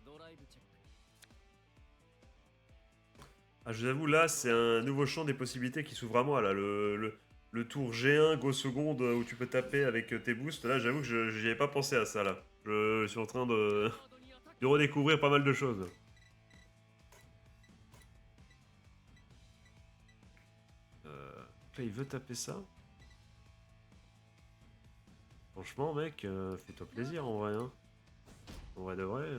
ドドライブチェック Ah, je vous avoue, là, c'est un nouveau champ des possibilités qui s'ouvre à moi, là. Le tour G1, go seconde, où tu peux taper avec tes boosts. Là, j'avoue que j'y avais pas pensé à ça, là. Je suis en train de ガードにアタック redécouvrir pas mal de choses. Là, il veut taper ça. Franchement, mec, fais-toi plaisir en vrai. Hein. En vrai de vrai. ヴ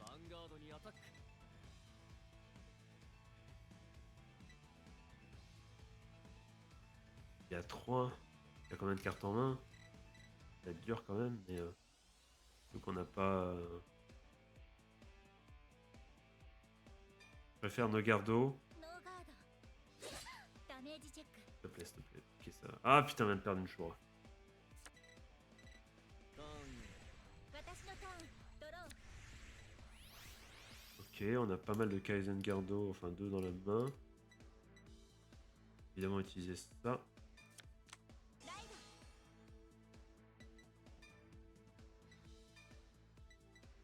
ァンガードにアタック Il y a 3. Il y a combien de cartes en main? Ça va être dur quand même, mais vu qu'on n'a pas. Je préfère Nogardo. ノーガードダメージチェック S'il te plaît, s'il te plaît. Ok, ça va. Ah putain, on vient de perdre une choix. ターンエン私のターンドロー Ok, on a pas mal de Kaizen Gardo, enfin 2 dans la main. Évidemment, utiliser ça. ライド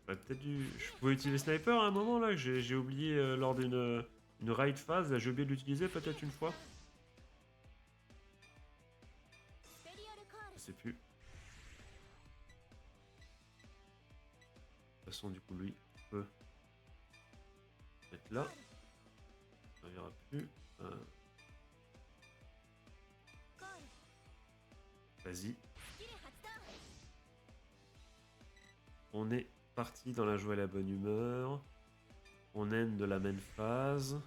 Je J'aurais peut-être dû... Je pouvais utiliser sniper à un moment là, que j'ai oublié lors d'une une raid phase, là j'ai oublié de l'utiliser peut-être une fois. スペリアルカール Je sais plus. De toute façon, du coup, lui, on peut mettre là. Ça ne verra plus. カール Vas-y. スキル発動 On est parti dans la joie et la bonne humeur. On aime de la main phase.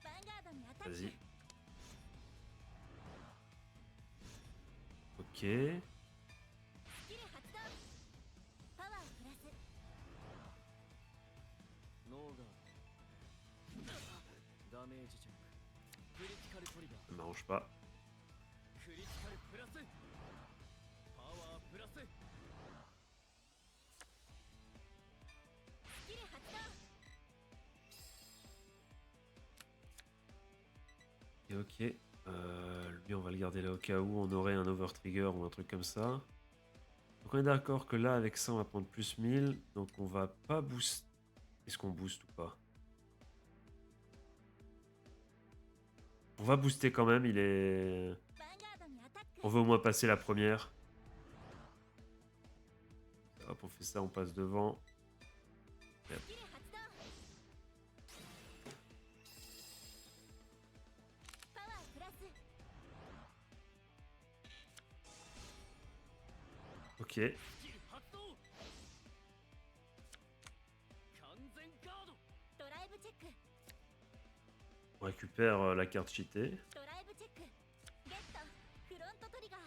ヴァンガードにアタック Vas-y. Ok. スキル発動パワープラス ノーガードダメージチェッククリティカルトリガー Ça m'arrange pas. クリティカルプラスパワープラススキル発動 Et ok. Lui, on va le garder là au cas où on aurait un over trigger ou un truc comme ça. Donc on est d'accord que là, avec ça, on va prendre plus 1000. Donc on va pas booster. Est-ce qu'on booste ou pas? On va booster quand même, il est... ヴァンガードにアタック On veut au moins passer la première. Hop, on fait ça, on passe devant. スキル発動パワープラス Ok. スキル発動完全ガードドライブチェック On récupère la carte cheatée. ドライブチェックゲットフロントトリガー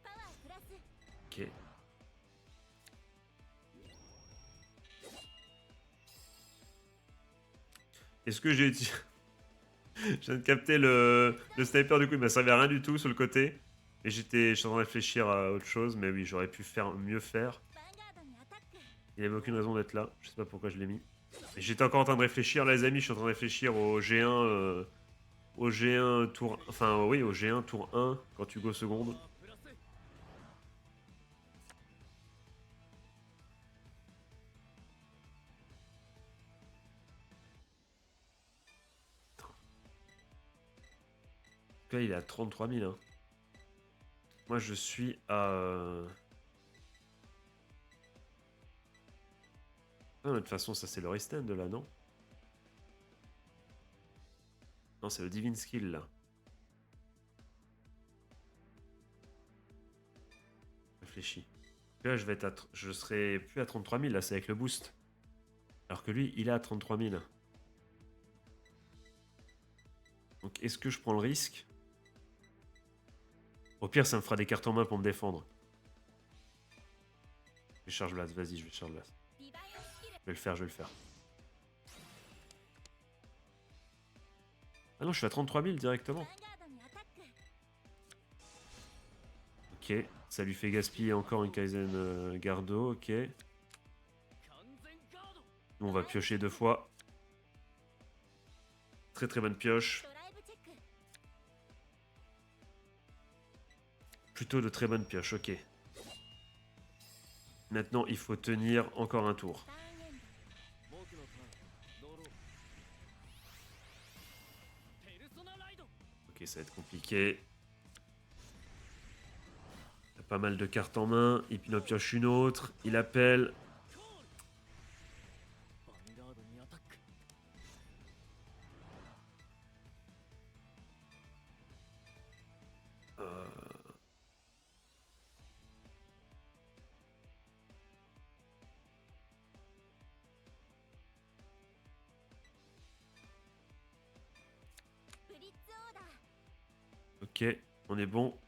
パワープラス Ok. Est-ce que j'ai utilisé... Je viens de capter le sniper, du coup il m'a servi à rien du tout sur le côté. Et j'étais en train de réfléchir à autre chose, mais oui, j'aurais pu faire mieux faire. ヴァンガードにアタック Il avait aucune raison d'être là, je sais pas pourquoi je l'ai mis. Et j'étais encore en train de réfléchir, là les amis, je suis en train de réfléchir au G1... au G1 tour... Enfin oui, au G1 tour 1, quand tu go seconde. パワープラス Là, il est à 33 000. Hein. Moi, je suis à... Ah, de toute façon, ça, c'est le restand, là, non? Non, c'est le Divine Skill, là. Réfléchis. Là, je vais être à... Je serai plus à 33 000, là, c'est avec le boost. Alors que lui, il est à 33 000. Donc, est-ce que je prends le risque? Au pire, ça me fera des cartes en main pour me défendre. Je vais charge blast, vas-y, je vais charge blast. ディバインスキル Je vais le faire, je vais le faire. Ah non, je suis à 33 000 directement. ヴァンガードにアタック Ok, ça lui fait gaspiller encore une Kaizen Gardo, ok. 完全ガード Nous, on va piocher 2 fois. Très très bonne pioche. ドライブチェック Plutôt de très bonnes pioches, ok. Maintenant, il faut tenir encore un tour. ターンエンド僕のターンドローペルソナライド Ok, ça va être compliqué. Il a pas mal de cartes en main. Il en pioche une autre. Il appelle. コールヴァンガードにアタック ブリッツオーダー Ok, on est bon.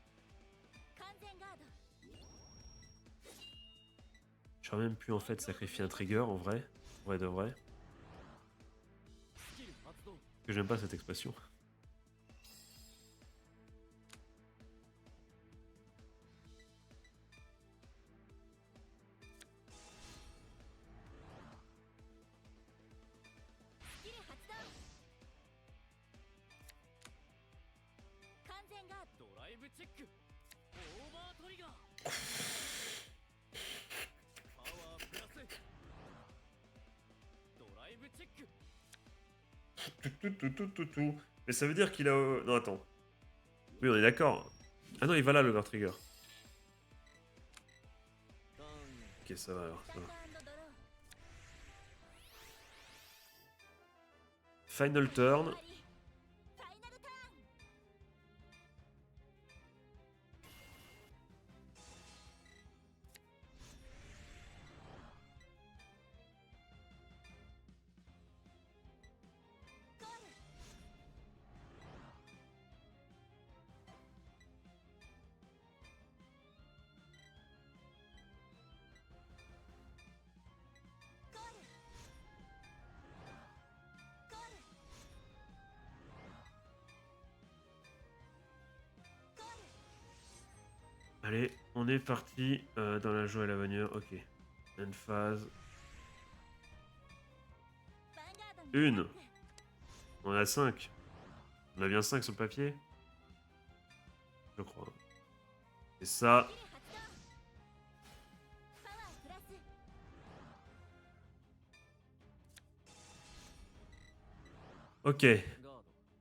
完全ガード J'aurais même pu en fait sacrifier un trigger en vrai. En vrai de vrai. スキル発動 Que j'aime pas cette expression. チェックオーバートリガーパワープラスドライブチェック Tout. Mais ça veut dire qu'il a... Non, attends. Oui, on est d'accord. Ah non, il va là, l'Overtrigger. ターン Ok, ça va alors. ス Ça タン va. ドドロー Final 終わ turn. りファイナルターン ゴール ゴール ゴール ゴール Allez, on est parti dans la joie et l'avenir. Ok. End phase. ヴァンガードに Une. アタック On a 5. On a bien 5 sur le papier. Je crois. Et ça... スキル発動パワープラス Ok. ガード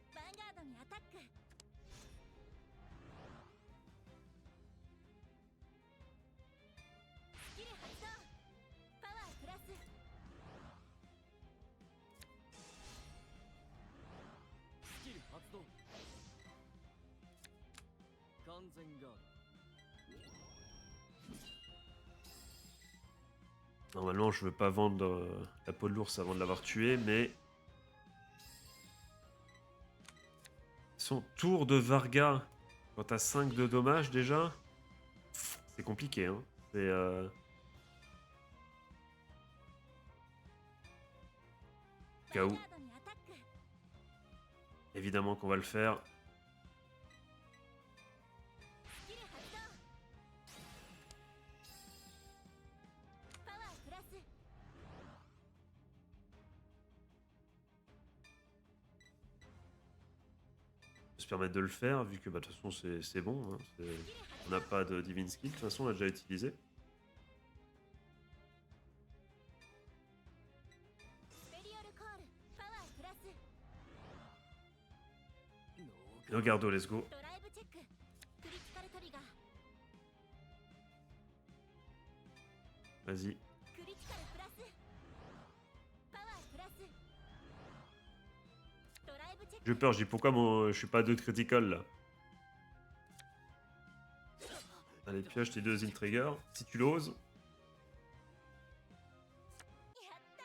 ヴァンガードにアタックスキル発動パワープラス スキル発動完全ガード Normalement, je veux pas vendre la peau de l'ours avant de l'avoir tué, mais... Son tour de Varga, quand t'as 5 de dommages déjà, c'est compliqué, hein. C'est... Cas ヴァン où, ガードにアタック évidemment qu'on va le faire. スキル発動パワープラス On peut se permettre de le faire, vu que bah, de toute façon c'est bon. Hein, on n'a pas de Divine Skill, de toute façon on l'a déjà utilisé. スペリオルコールパワープラス ノー Regardo, let's go. ドライブチェッククリティカルトリガー Vas-y. クリティカルプラスパワープラスドライブチェック J'ai peur, je dis pourquoi je suis pas 2 critical là. Allez, pioche tes 2 Intrigger, si tu l'oses. やった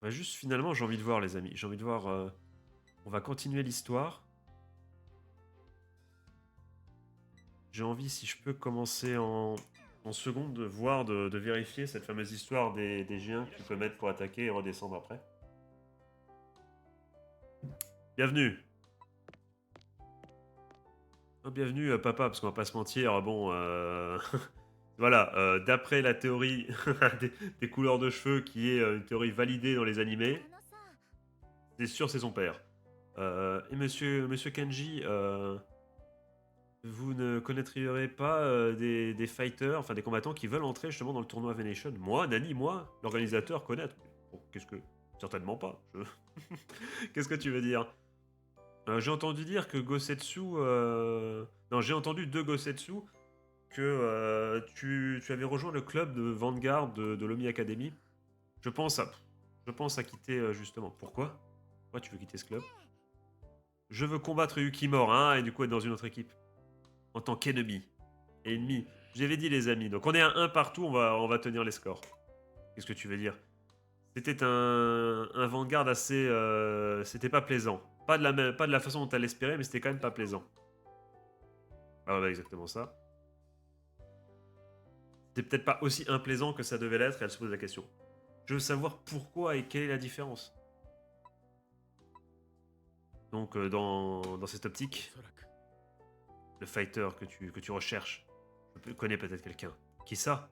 Bah, juste finalement, j'ai envie de voir, les amis. J'ai envie de voir. On va continuer l'histoire. J'ai envie, si je peux commencer en seconde, de voir, de vérifier cette fameuse histoire des géants que tu peux mettre pour attaquer et redescendre après. Bienvenue. Oh, bienvenue, papa, parce qu'on va pas se mentir. Bon, voilà, d'après la théorie des couleurs de cheveux, qui est une théorie validée dans les ー animés, あのさ c'est sûr, c'est son père. Et monsieur Kenji, vous ne connaîtriez pas des fighters, enfin des combattants qui veulent entrer justement dans le tournoi Venation? Moi, Nani, moi, l'organisateur, connaître. Bon, qu'est-ce que... Certainement pas. Qu'est-ce que tu veux dire? J'ai entendu dire que Gosetsu... Non, j'ai entendu de Gosetsu que tu avais rejoint le club de Vanguard de l'Omi Academy. Je pense à quitter justement. Pourquoi? Pourquoi tu veux quitter ce club? Je veux combattre Yukimori, hein, et du coup être dans une autre équipe. En tant qu'ennemi. Et ennemi. J'avais dit les amis. Donc on est à 1 partout, on va tenir les scores. Qu'est-ce que tu veux dire? C'était un Vanguard assez... c'était pas plaisant. Pas de la façon dont tu l'espérais, mais c'était quand même pas plaisant. Ah ouais, exactement ça. C'était peut-être pas aussi implaisant que ça devait l'être, et elle se pose la question. Je veux savoir pourquoi et quelle est la différence. Donc dans cette optique, おそらく le fighter que tu recherches. Je connais peut-être quelqu'un. Qui ça?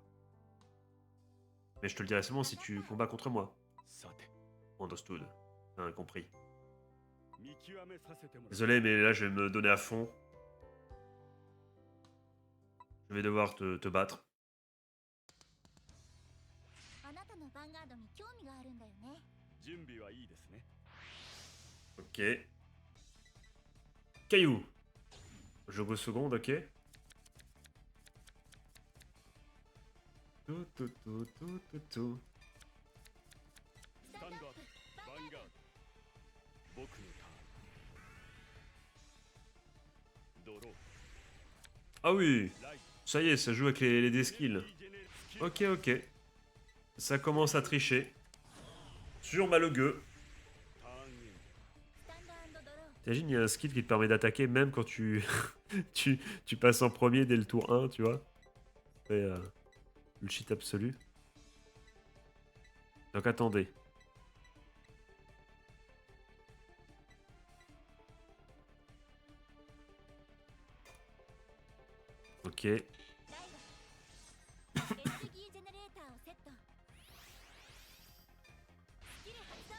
Mais je te le dirai seulement si tu combats contre moi. さて Understood. Hein, compris. 見極めさせてもらう Désolé, mais là, je vais me donner à fond. Je vais devoir te battre. あなたのヴァンガードに興味があるんだよね。準備はいいですね Ok. Caillou. Jogo seconde, ok. Tout, tout, tout, tout, tout, tout. スタンドアップヴァンガード僕のターンドロー Ah oui, ライ ça y est, ça joue avec les dés skills. ジェネスキル Ok, ok. Ça commence à tricher. Sur Malogueux. ターンエンド スタンドドロー。 T'imagines, il y a un skill qui te permet d'attaquer même quand tu, tu passes en premier dès le tour 1, tu vois. C'est le cheat absolu. Donc attendez. Ok. ライドエネルギージェネレーターをセット。スキル発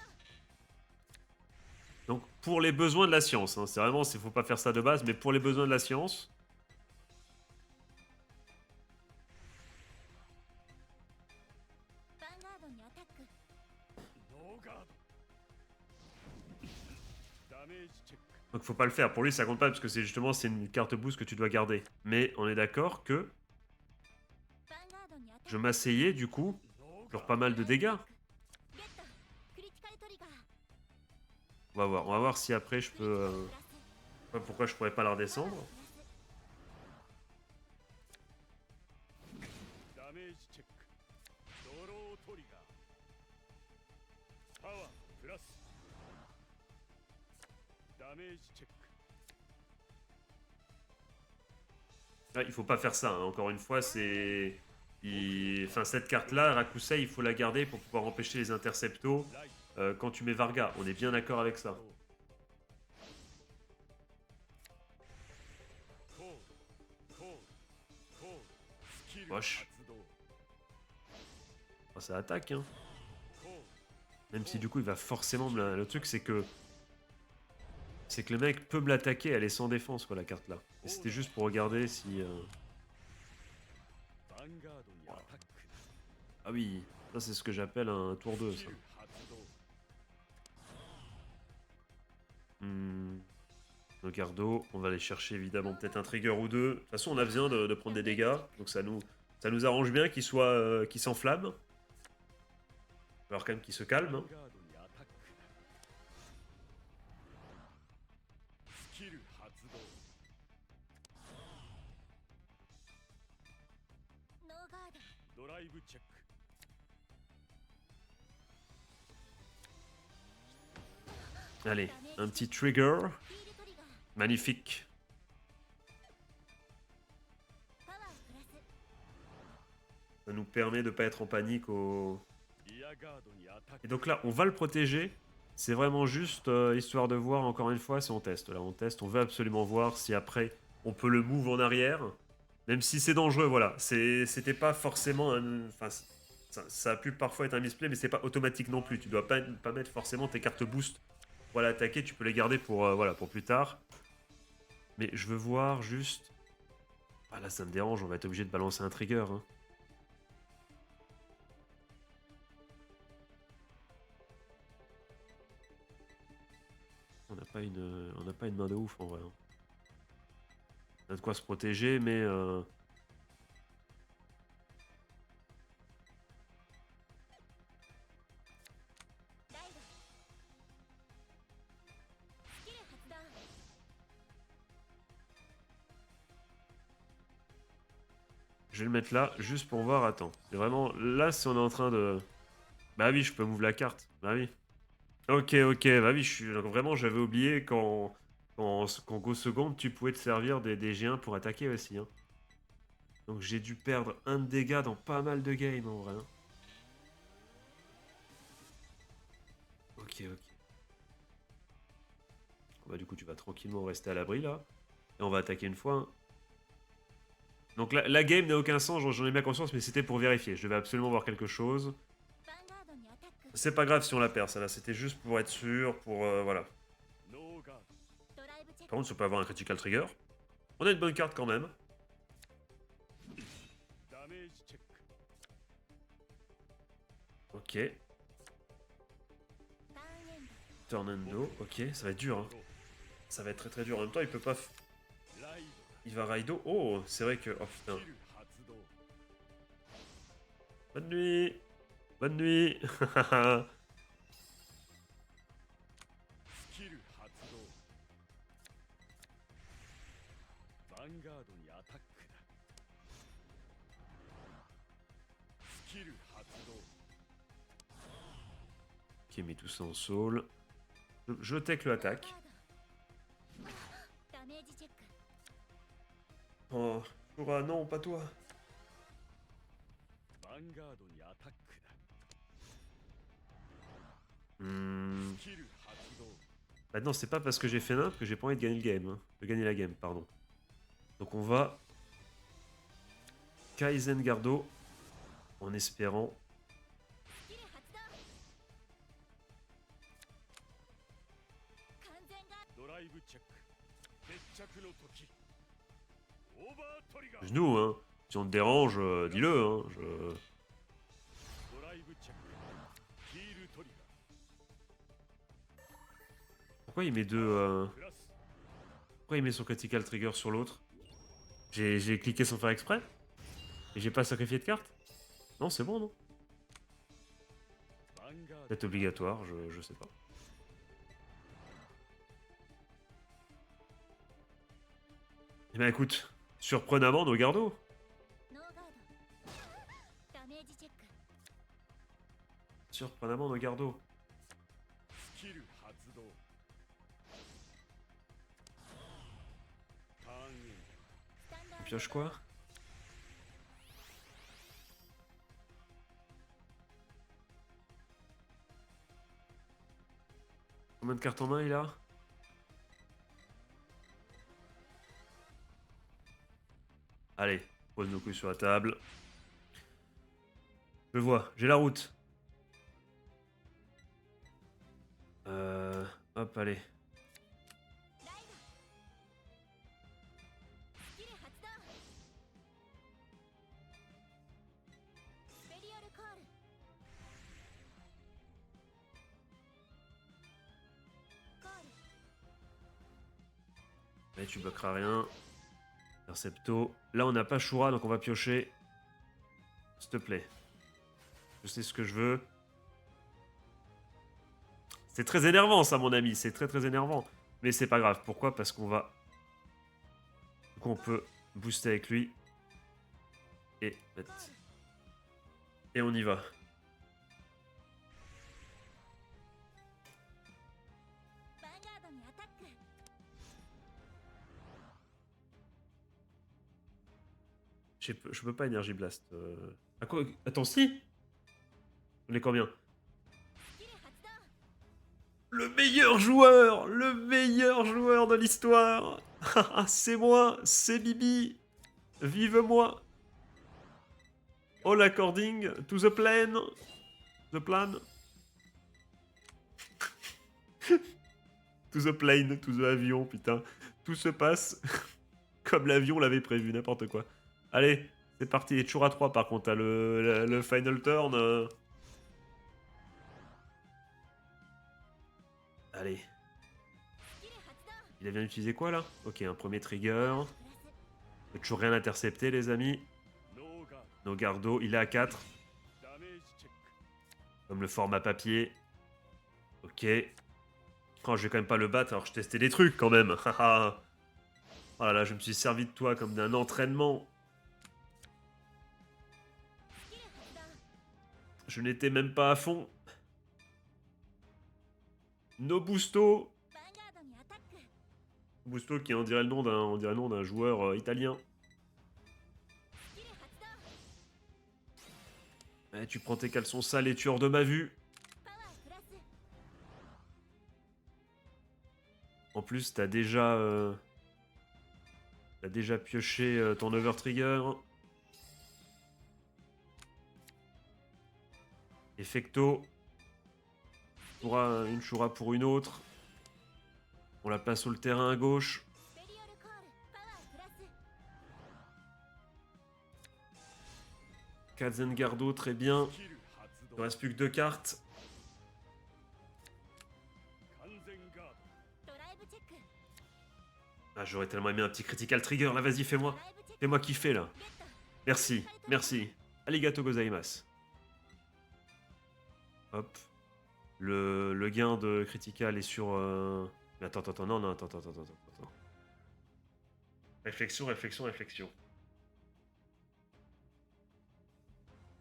動。 Donc pour les besoins de la science, hein, c'est vraiment, il faut pas faire ça de base, mais pour les besoins de la science, ヴァンガードにアタック。ノーガードダメージチェック donc faut pas le faire. Pour lui, ça compte pas parce que c'est justement c'est une carte boost que tu dois garder. Mais on est d'accord que ヴァンガードにアタック。 je m'asseyais du coup, ノー genre ガー pas mal de dégâts. ゲット。クリティカルトリガー。 On va voir si après je peux. プラス Je sais pas pourquoi je pourrais pas la redescendre. ダメージチェックドロートリガーパワープラスダメージチェック Ah, il faut pas faire ça, hein. Encore une fois, c'est. Enfin, cette carte-là, Rakusei, il faut la garder pour pouvoir empêcher les interceptos ライ quand tu mets Varga. On est bien d'accord avec ça. コールコールコールスキル Wesh. 発動 Oh, ça attaque, hein. コール Même si du coup, il va forcément me la... Le truc, c'est que. C'est que le mec peut me l'attaquer, elle est sans défense, quoi, la carte là. Et c'était juste pour regarder si. ヴァンガードにアタック Ah oui, ça c'est ce que j'appelle un tour 2, ス ça. キル発動 Nogardo, on va aller chercher évidemment peut-être un trigger ou deux. De toute façon, on a besoin de prendre des dégâts, donc ça nous arrange bien qu'il soit, qu'il s'enflamme. Alors quand même qu'il se ヴァ calme. ン Hein. ガードにアタックスキル発動 ノーガード。ドライブチェック Allez, un petit trigger. フィールトリガー。 Magnifique. パワープラス。 Ça nous permet de pas être en panique au... リアガードにアタッ Et ク donc là, on va le protéger. C'est vraiment juste histoire de voir encore une fois si on teste. Là, on teste, on veut absolument voir si après on peut le move en arrière. Même si c'est dangereux, voilà. C'était pas forcément un... Enfin, ça a pu parfois être un misplay, mais c'est pas automatique non plus. Tu dois pas mettre forcément tes cartes boost pour l'attaquer. Tu peux les garder pour, voilà, pour plus tard. Mais je veux voir juste... Ah là, ça me dérange. On va être obligé de balancer un trigger. Hein. On n'a pas une main de ouf en vrai. Hein. On a de quoi se protéger, mais je vais le mettre là juste pour voir. Attends, c'est vraiment là si on est en train de. Bah oui, je peux move la carte. Bah oui. Ok, ok, bah oui, je suis donc vraiment j'avais oublié qu'en Go seconde tu pouvais te servir des G1 pour attaquer aussi. Hein. Donc j'ai dû perdre un de dégâts dans pas mal de games en vrai. Hein. Ok, ok. Bah du coup tu vas tranquillement rester à l'abri là. Et on va attaquer une fois. Hein. Donc la game n'a aucun sens, j'en ai bien conscience, mais c'était pour vérifier. Je devais absolument voir quelque chose. ヴァンガードにアタック C'est pas grave si on la perd, ça là. C'était juste pour être sûr, pour... voilà. ノーガー ドライブチェック Par contre, ça peut avoir un critical trigger. On a une bonne carte quand même. ドダメージチェック Ok. ターンエンド Tornado. Ok, ça va être dur. Hein. Ça va être très très dur. En même temps, il peut pas... ライ Il va Raido. Oh, c'est vrai que... Oh ド putain. キル発動 Bonne nuit. Bonne nuit. スキル発動ヴァンガードにアタックだスキル発動 Ok, met tout ça en soul. Je tech le attaque. ダメージチェック Oh, Shura, non, pas toi. ヴァンガードにアタックだ Hmm. スキル発動 Maintenant, c'est pas parce que j'ai fait nimp que j'ai pas envie de gagner le game. Hein. De gagner la game, pardon. Donc on va... Kaizen Gardo. En espérant... スキル発動完全ガードライブチェック決着の時オーバートリガー Genou, hein. Si on te dérange, dis-le, hein. Je... ドライブチェックヒールトリガ Pourquoi il met deux... ープラス Pourquoi il met son critical trigger sur l'autre? J'ai cliqué sans faire exprès? Et j'ai pas sacrifié de carte? Non, c'est bon, non? ヴァンガード Peut-être obligatoire, je sais pas. Eh ben écoute, surprenamment, nos gardos. ドノーガードダメージチェック Surprenamment, nos gardos. スキル発動ターンエンスタンダー Il ド pioche quoi? Combien de cartes en main il a? Allez, pose nos couilles sur la table. Je vois, j'ai la route. Hop, allez. ライドスキル発動スペリオルコールコール Allez, tu bloqueras rien. Percepto. Là, on n'a pas Shura, donc on va piocher. S'il te plaît. Je sais ce que je veux. C'est très énervant, ça, mon ami. C'est très très énervant. Mais c'est pas grave. Pourquoi? Parce qu'on va... Du coup, on peut booster avec lui. Et... Et on y va. ヴァンガードにアタック Je peux pas Energy Blast. À quoi? Attends, si. On est combien? スキル発動 Le meilleur joueur de l'histoire. C'est moi, c'est Bibi. Vive moi. All according to the plan. The plan. To the plane, to the avion, putain. Tout se passe comme l'avion l'avait prévu, n'importe quoi. Allez, c'est parti. Il est toujours à 3 par contre, t'as le final turn. Allez. スキル発動 Il a bien utilisé quoi là? Ok, un premier trigger. プラス Peut toujours rien intercepter, les amis. ノーガー Nos gardos, il est à 4. ドダメージチェック Comme le format papier. Ok. Oh, je vais quand même pas le battre, alors je testais des trucs quand même. Oh là là, je me suis servi de toi comme d'un entraînement. スキル発動 Je n'étais même pas à fond. Nobusto. ヴァンガードにアタック Busto qui on dirait le nom d'un joueur italien. スキル発動 Eh, tu prends tes caleçons sales et tu es hors de ma vue. パワープラス En plus, t'as déjà... T'as déjà pioché ton Overtrigger. Effecto. Une Shura pour une autre. On la place sur le terrain à gauche. スペリオルコールパワープラス Kazengardo, très bien. キル発 Il ne 動 reste plus que 2 cartes. 完全ガー ドライブチェック Ah, j'aurais tellement aimé un petit critical trigger. Là, vas-y, ド fais-moi. ライブチェック Fais-moi kiffer, là. ゲット Merci, merci. Arigato gozaimasu. Hop. Le gain de critical est sur... Mais attends, non, attends. Réflexion.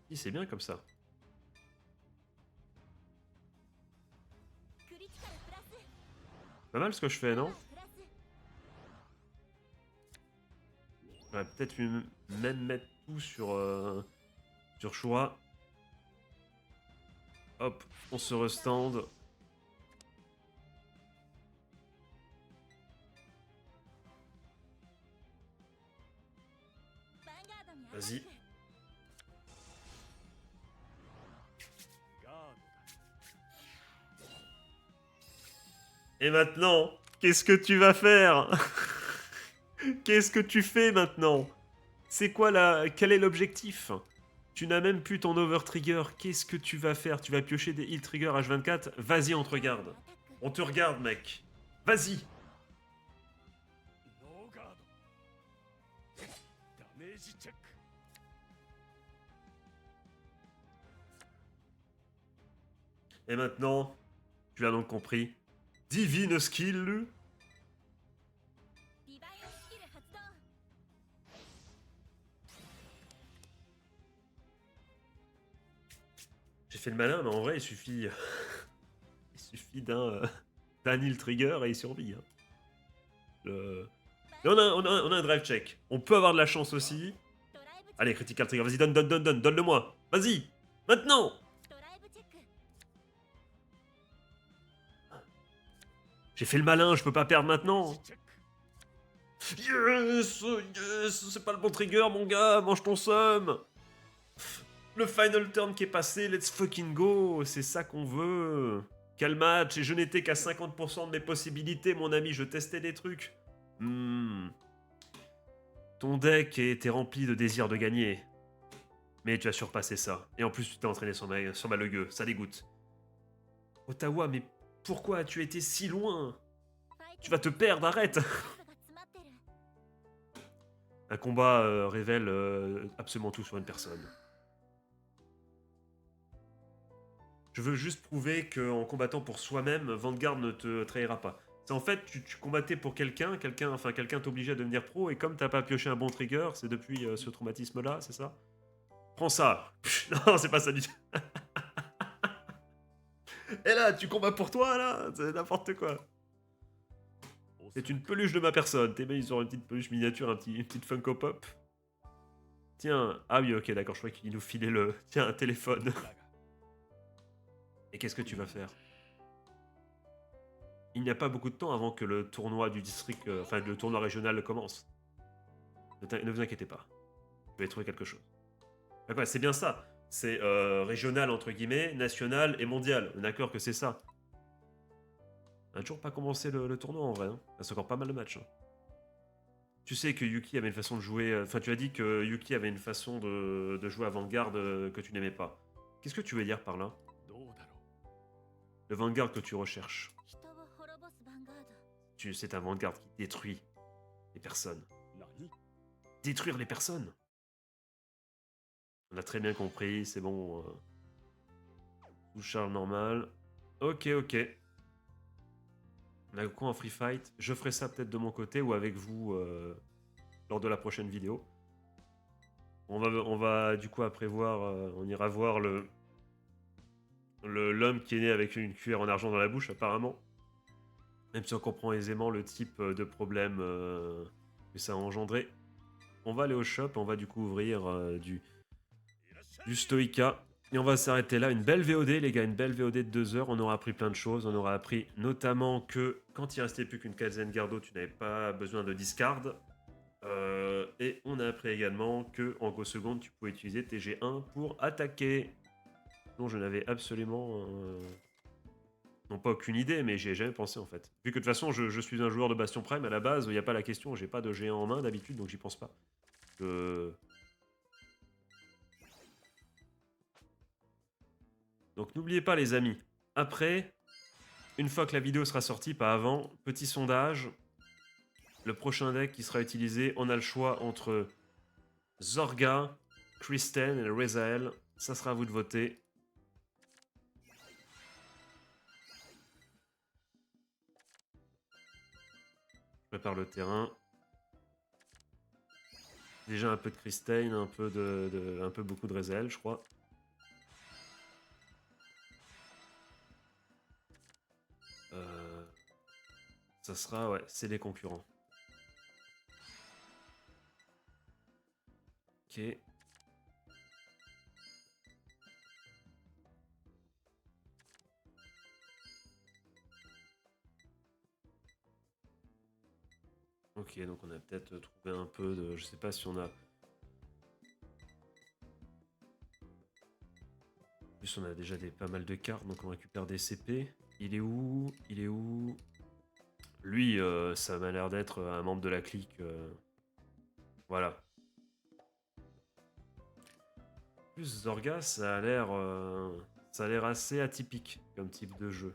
Si, c'est bien comme ça. クリティカルプラス Pas mal ce que je fais, パワ non? ープラス J'aurais peut-être même mettre tout sur Shura. Hop, on se restand. ヴァンガードにアタック Vas-y. ガード Et maintenant, qu'est-ce que tu vas faire? Qu'est-ce que tu fais maintenant? C'est quoi la... Quel est l'objectif? Tu n'as même plus ton overtrigger. Qu'est-ce que tu vas faire? Tu vas piocher des heal trigger H24? Vas-y, on te regarde. アタック On te regarde, mec. Vas-y. ノーガードダメージチェック Et maintenant, tu l'as donc compris. Divine skill. ディバインスキル発動 J'ai fait le malin, mais en vrai, il suffit... il suffit d'un heal trigger et il survit. Hein. Mais on a un drive check. On peut avoir de la chance aussi. ドライブチェック Allez, critical trigger, vas-y, donne-le-moi. Vas-y, maintenant. ドライブチェック J'ai fait le malin, je peux pas perdre maintenant. チェック Yes, c'est pas le bon trigger, mon gars, mange ton somme. Le final turn qui est passé, let's fucking go, c'est ça qu'on veut. Quel match, et je n'étais qu'à 50% de mes possibilités, mon ami, je testais des trucs. Ton deck était rempli de désir de gagner. Mais tu as surpassé ça. Et en plus, tu t'es entraîné sur ma legueux, ça dégoûte. Ottawa, mais pourquoi as-tu été si loin? ファイト Tu vas te perdre, arrête. が詰まってる Un combat révèle absolument tout sur une personne. Je veux juste prouver qu'en combattant pour soi-même, Vanguard ne te trahira pas. C'est en fait, tu combattais pour quelqu'un t'obligeait à devenir pro, et comme t'as pas pioché un bon trigger, c'est depuis ce traumatisme-là, c'est ça? Prends ça. Non, c'est pas ça du tout. Et là, tu combats pour toi, là? C'est n'importe quoi. C'est une peluche de ma personne. Tes mains, ils ont une petite peluche miniature, une petite Funko Pop. Tiens, ah oui, ok, d'accord, je crois qu'il nous filait le... Tiens, un téléphone. だが Et qu'est-ce que tu vas faire? Il n'y a pas beaucoup de temps avant que le tournoi du district, enfin le tournoi régional commence. Ne vous inquiétez pas. Je vais trouver quelque chose. D'accord, c'est bien ça. C'est régional entre guillemets, national et mondial. On est d'accord que c'est ça. On n'a toujours pas commencé le tournoi en vrai. Hein. Il reste encore pas mal de matchs. Hein. Tu sais que Yuki avait une façon de jouer... Enfin, tu as dit que Yuki avait une façon de jouer à Vanguard que tu n'aimais pas. Qu'est-ce que tu veux dire par là? どうだろ Le Vanguard que tu recherches. 人を滅ぼすヴァンガード C'est un Vanguard qui détruit les personnes. う何 Détruire les personnes. On a très bien compris, c'est bon. Tout charge normal. Ok. On a quoi en free fight? Je ferai ça peut-être de mon côté ou avec vous lors de la prochaine vidéo. On va du coup après voir, on ira voir l'homme qui est né avec une cuillère en argent dans la bouche apparemment. Même si on comprend aisément le type de problème que ça a engendré. On va aller au shop, on va du coup ouvrir du Stoica. Et on va s'arrêter là. Une belle VOD, les gars, une belle VOD de 2 heures. On aura appris plein de choses. On aura appris notamment que quand il restait plus qu'une Kazengardo, tu n'avais pas besoin de discard. Et on a appris également que en Go Seconde, tu pouvais utiliser TG1 pour attaquer. Non, je n'avais absolument... non pas aucune idée, mais j'y ai jamais pensé en fait. Vu que de toute façon, je suis un joueur de Bastion Prime, à la base, il n'y a pas la question, j'ai pas de géant en main d'habitude, donc j'y pense pas. Donc n'oubliez pas les amis, après, une fois que la vidéo sera sortie, pas avant, petit sondage, le prochain deck qui sera utilisé, on a le choix entre Zorga, Kristen et Rezael, ça sera à vous de voter. Je prépare le terrain. Déjà un peu de Kristen, un peu beaucoup de Rezael, je crois. Ça sera, ouais, c'est les concurrents. Ok. Ok, donc on a peut-être trouvé un peu de... Je sais pas si on a... En plus on a déjà pas mal de cartes, donc on récupère des CP. Il est où? Il est où? Lui, ça m'a l'air d'être un membre de la clique. Voilà. En plus, Zorga, ça a l'air assez atypique comme type de jeu.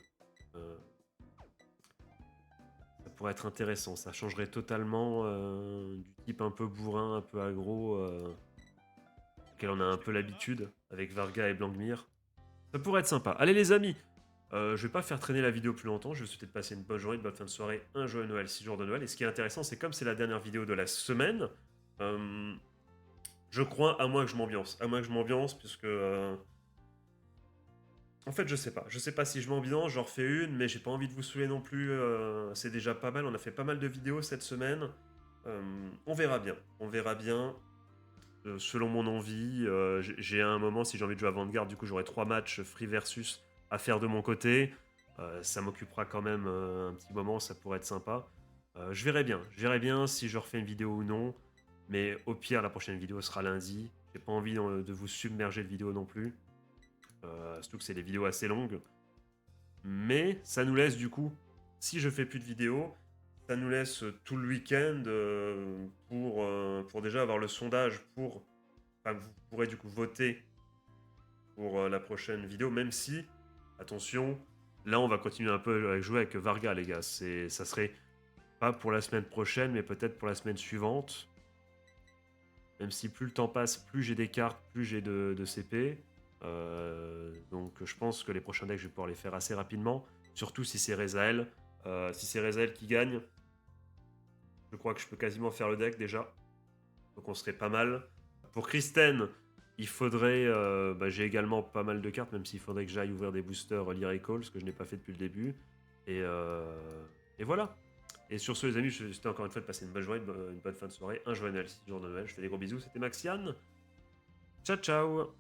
Ça pourrait être intéressant. Ça changerait totalement du type un peu bourrin, un peu aggro, auquel on a un peu l'habitude avec Varga et Blankmir. Ça pourrait être sympa. Allez les amis, je vais pas faire traîner la vidéo plus longtemps. Je vais vous souhaiter de passer une bonne journée, une bonne fin de soirée, un joyeux Noël, 6 jours de Noël. Et ce qui est intéressant, c'est comme c'est la dernière vidéo de la semaine, je crois, à moins que je m'ambiance. À moins que je m'ambiance, puisque... en fait, je sais pas. Je sais pas si je m'ambiance, j'en refais une, mais j'ai pas envie de vous saouler non plus. C'est déjà pas mal. On a fait pas mal de vidéos cette semaine. On verra bien. On verra bien. Selon mon envie, j'ai à un moment, si j'ai envie de jouer à Vanguard, du coup, j'aurai 3 matchs free versus à faire de mon côté. Ça m'occupera quand même un petit moment. Ça pourrait être sympa. Je verrai bien. Je verrai bien si je refais une vidéo ou non. Mais au pire, la prochaine vidéo sera lundi. J'ai pas envie de vous submerger de vidéos non plus. Surtout que c'est des vidéos assez longues. Mais ça nous laisse du coup, si je fais plus de vidéos, ça nous laisse tout le week-end pour déjà avoir le sondage pour... Enfin, vous pourrez du coup voter pour la prochaine vidéo, même si, attention, là on va continuer un peu à jouer avec Varga les gars. Ça serait pas pour la semaine prochaine, mais peut-être pour la semaine suivante. Même si plus le temps passe, plus j'ai des cartes, plus j'ai de CP. Donc je pense que les prochains decks, je vais pouvoir les faire assez rapidement. Surtout si c'est Rezael. Si c'est Rezael qui gagne, je crois que je peux quasiment faire le deck déjà. Donc on serait pas mal. Pour Kristen, il faudrait... j'ai également pas mal de cartes, même s'il faudrait que j'aille ouvrir des boosters Lyrical, ce que je n'ai pas fait depuis le début. Et voilà. Et sur ce les amis, je vous souhaite encore une fois de passer une bonne journée, une bonne fin de soirée, un joyeux Noël, 6 jours de Noël. Je fais des gros bisous, c'était Maxian. Ciao ciao.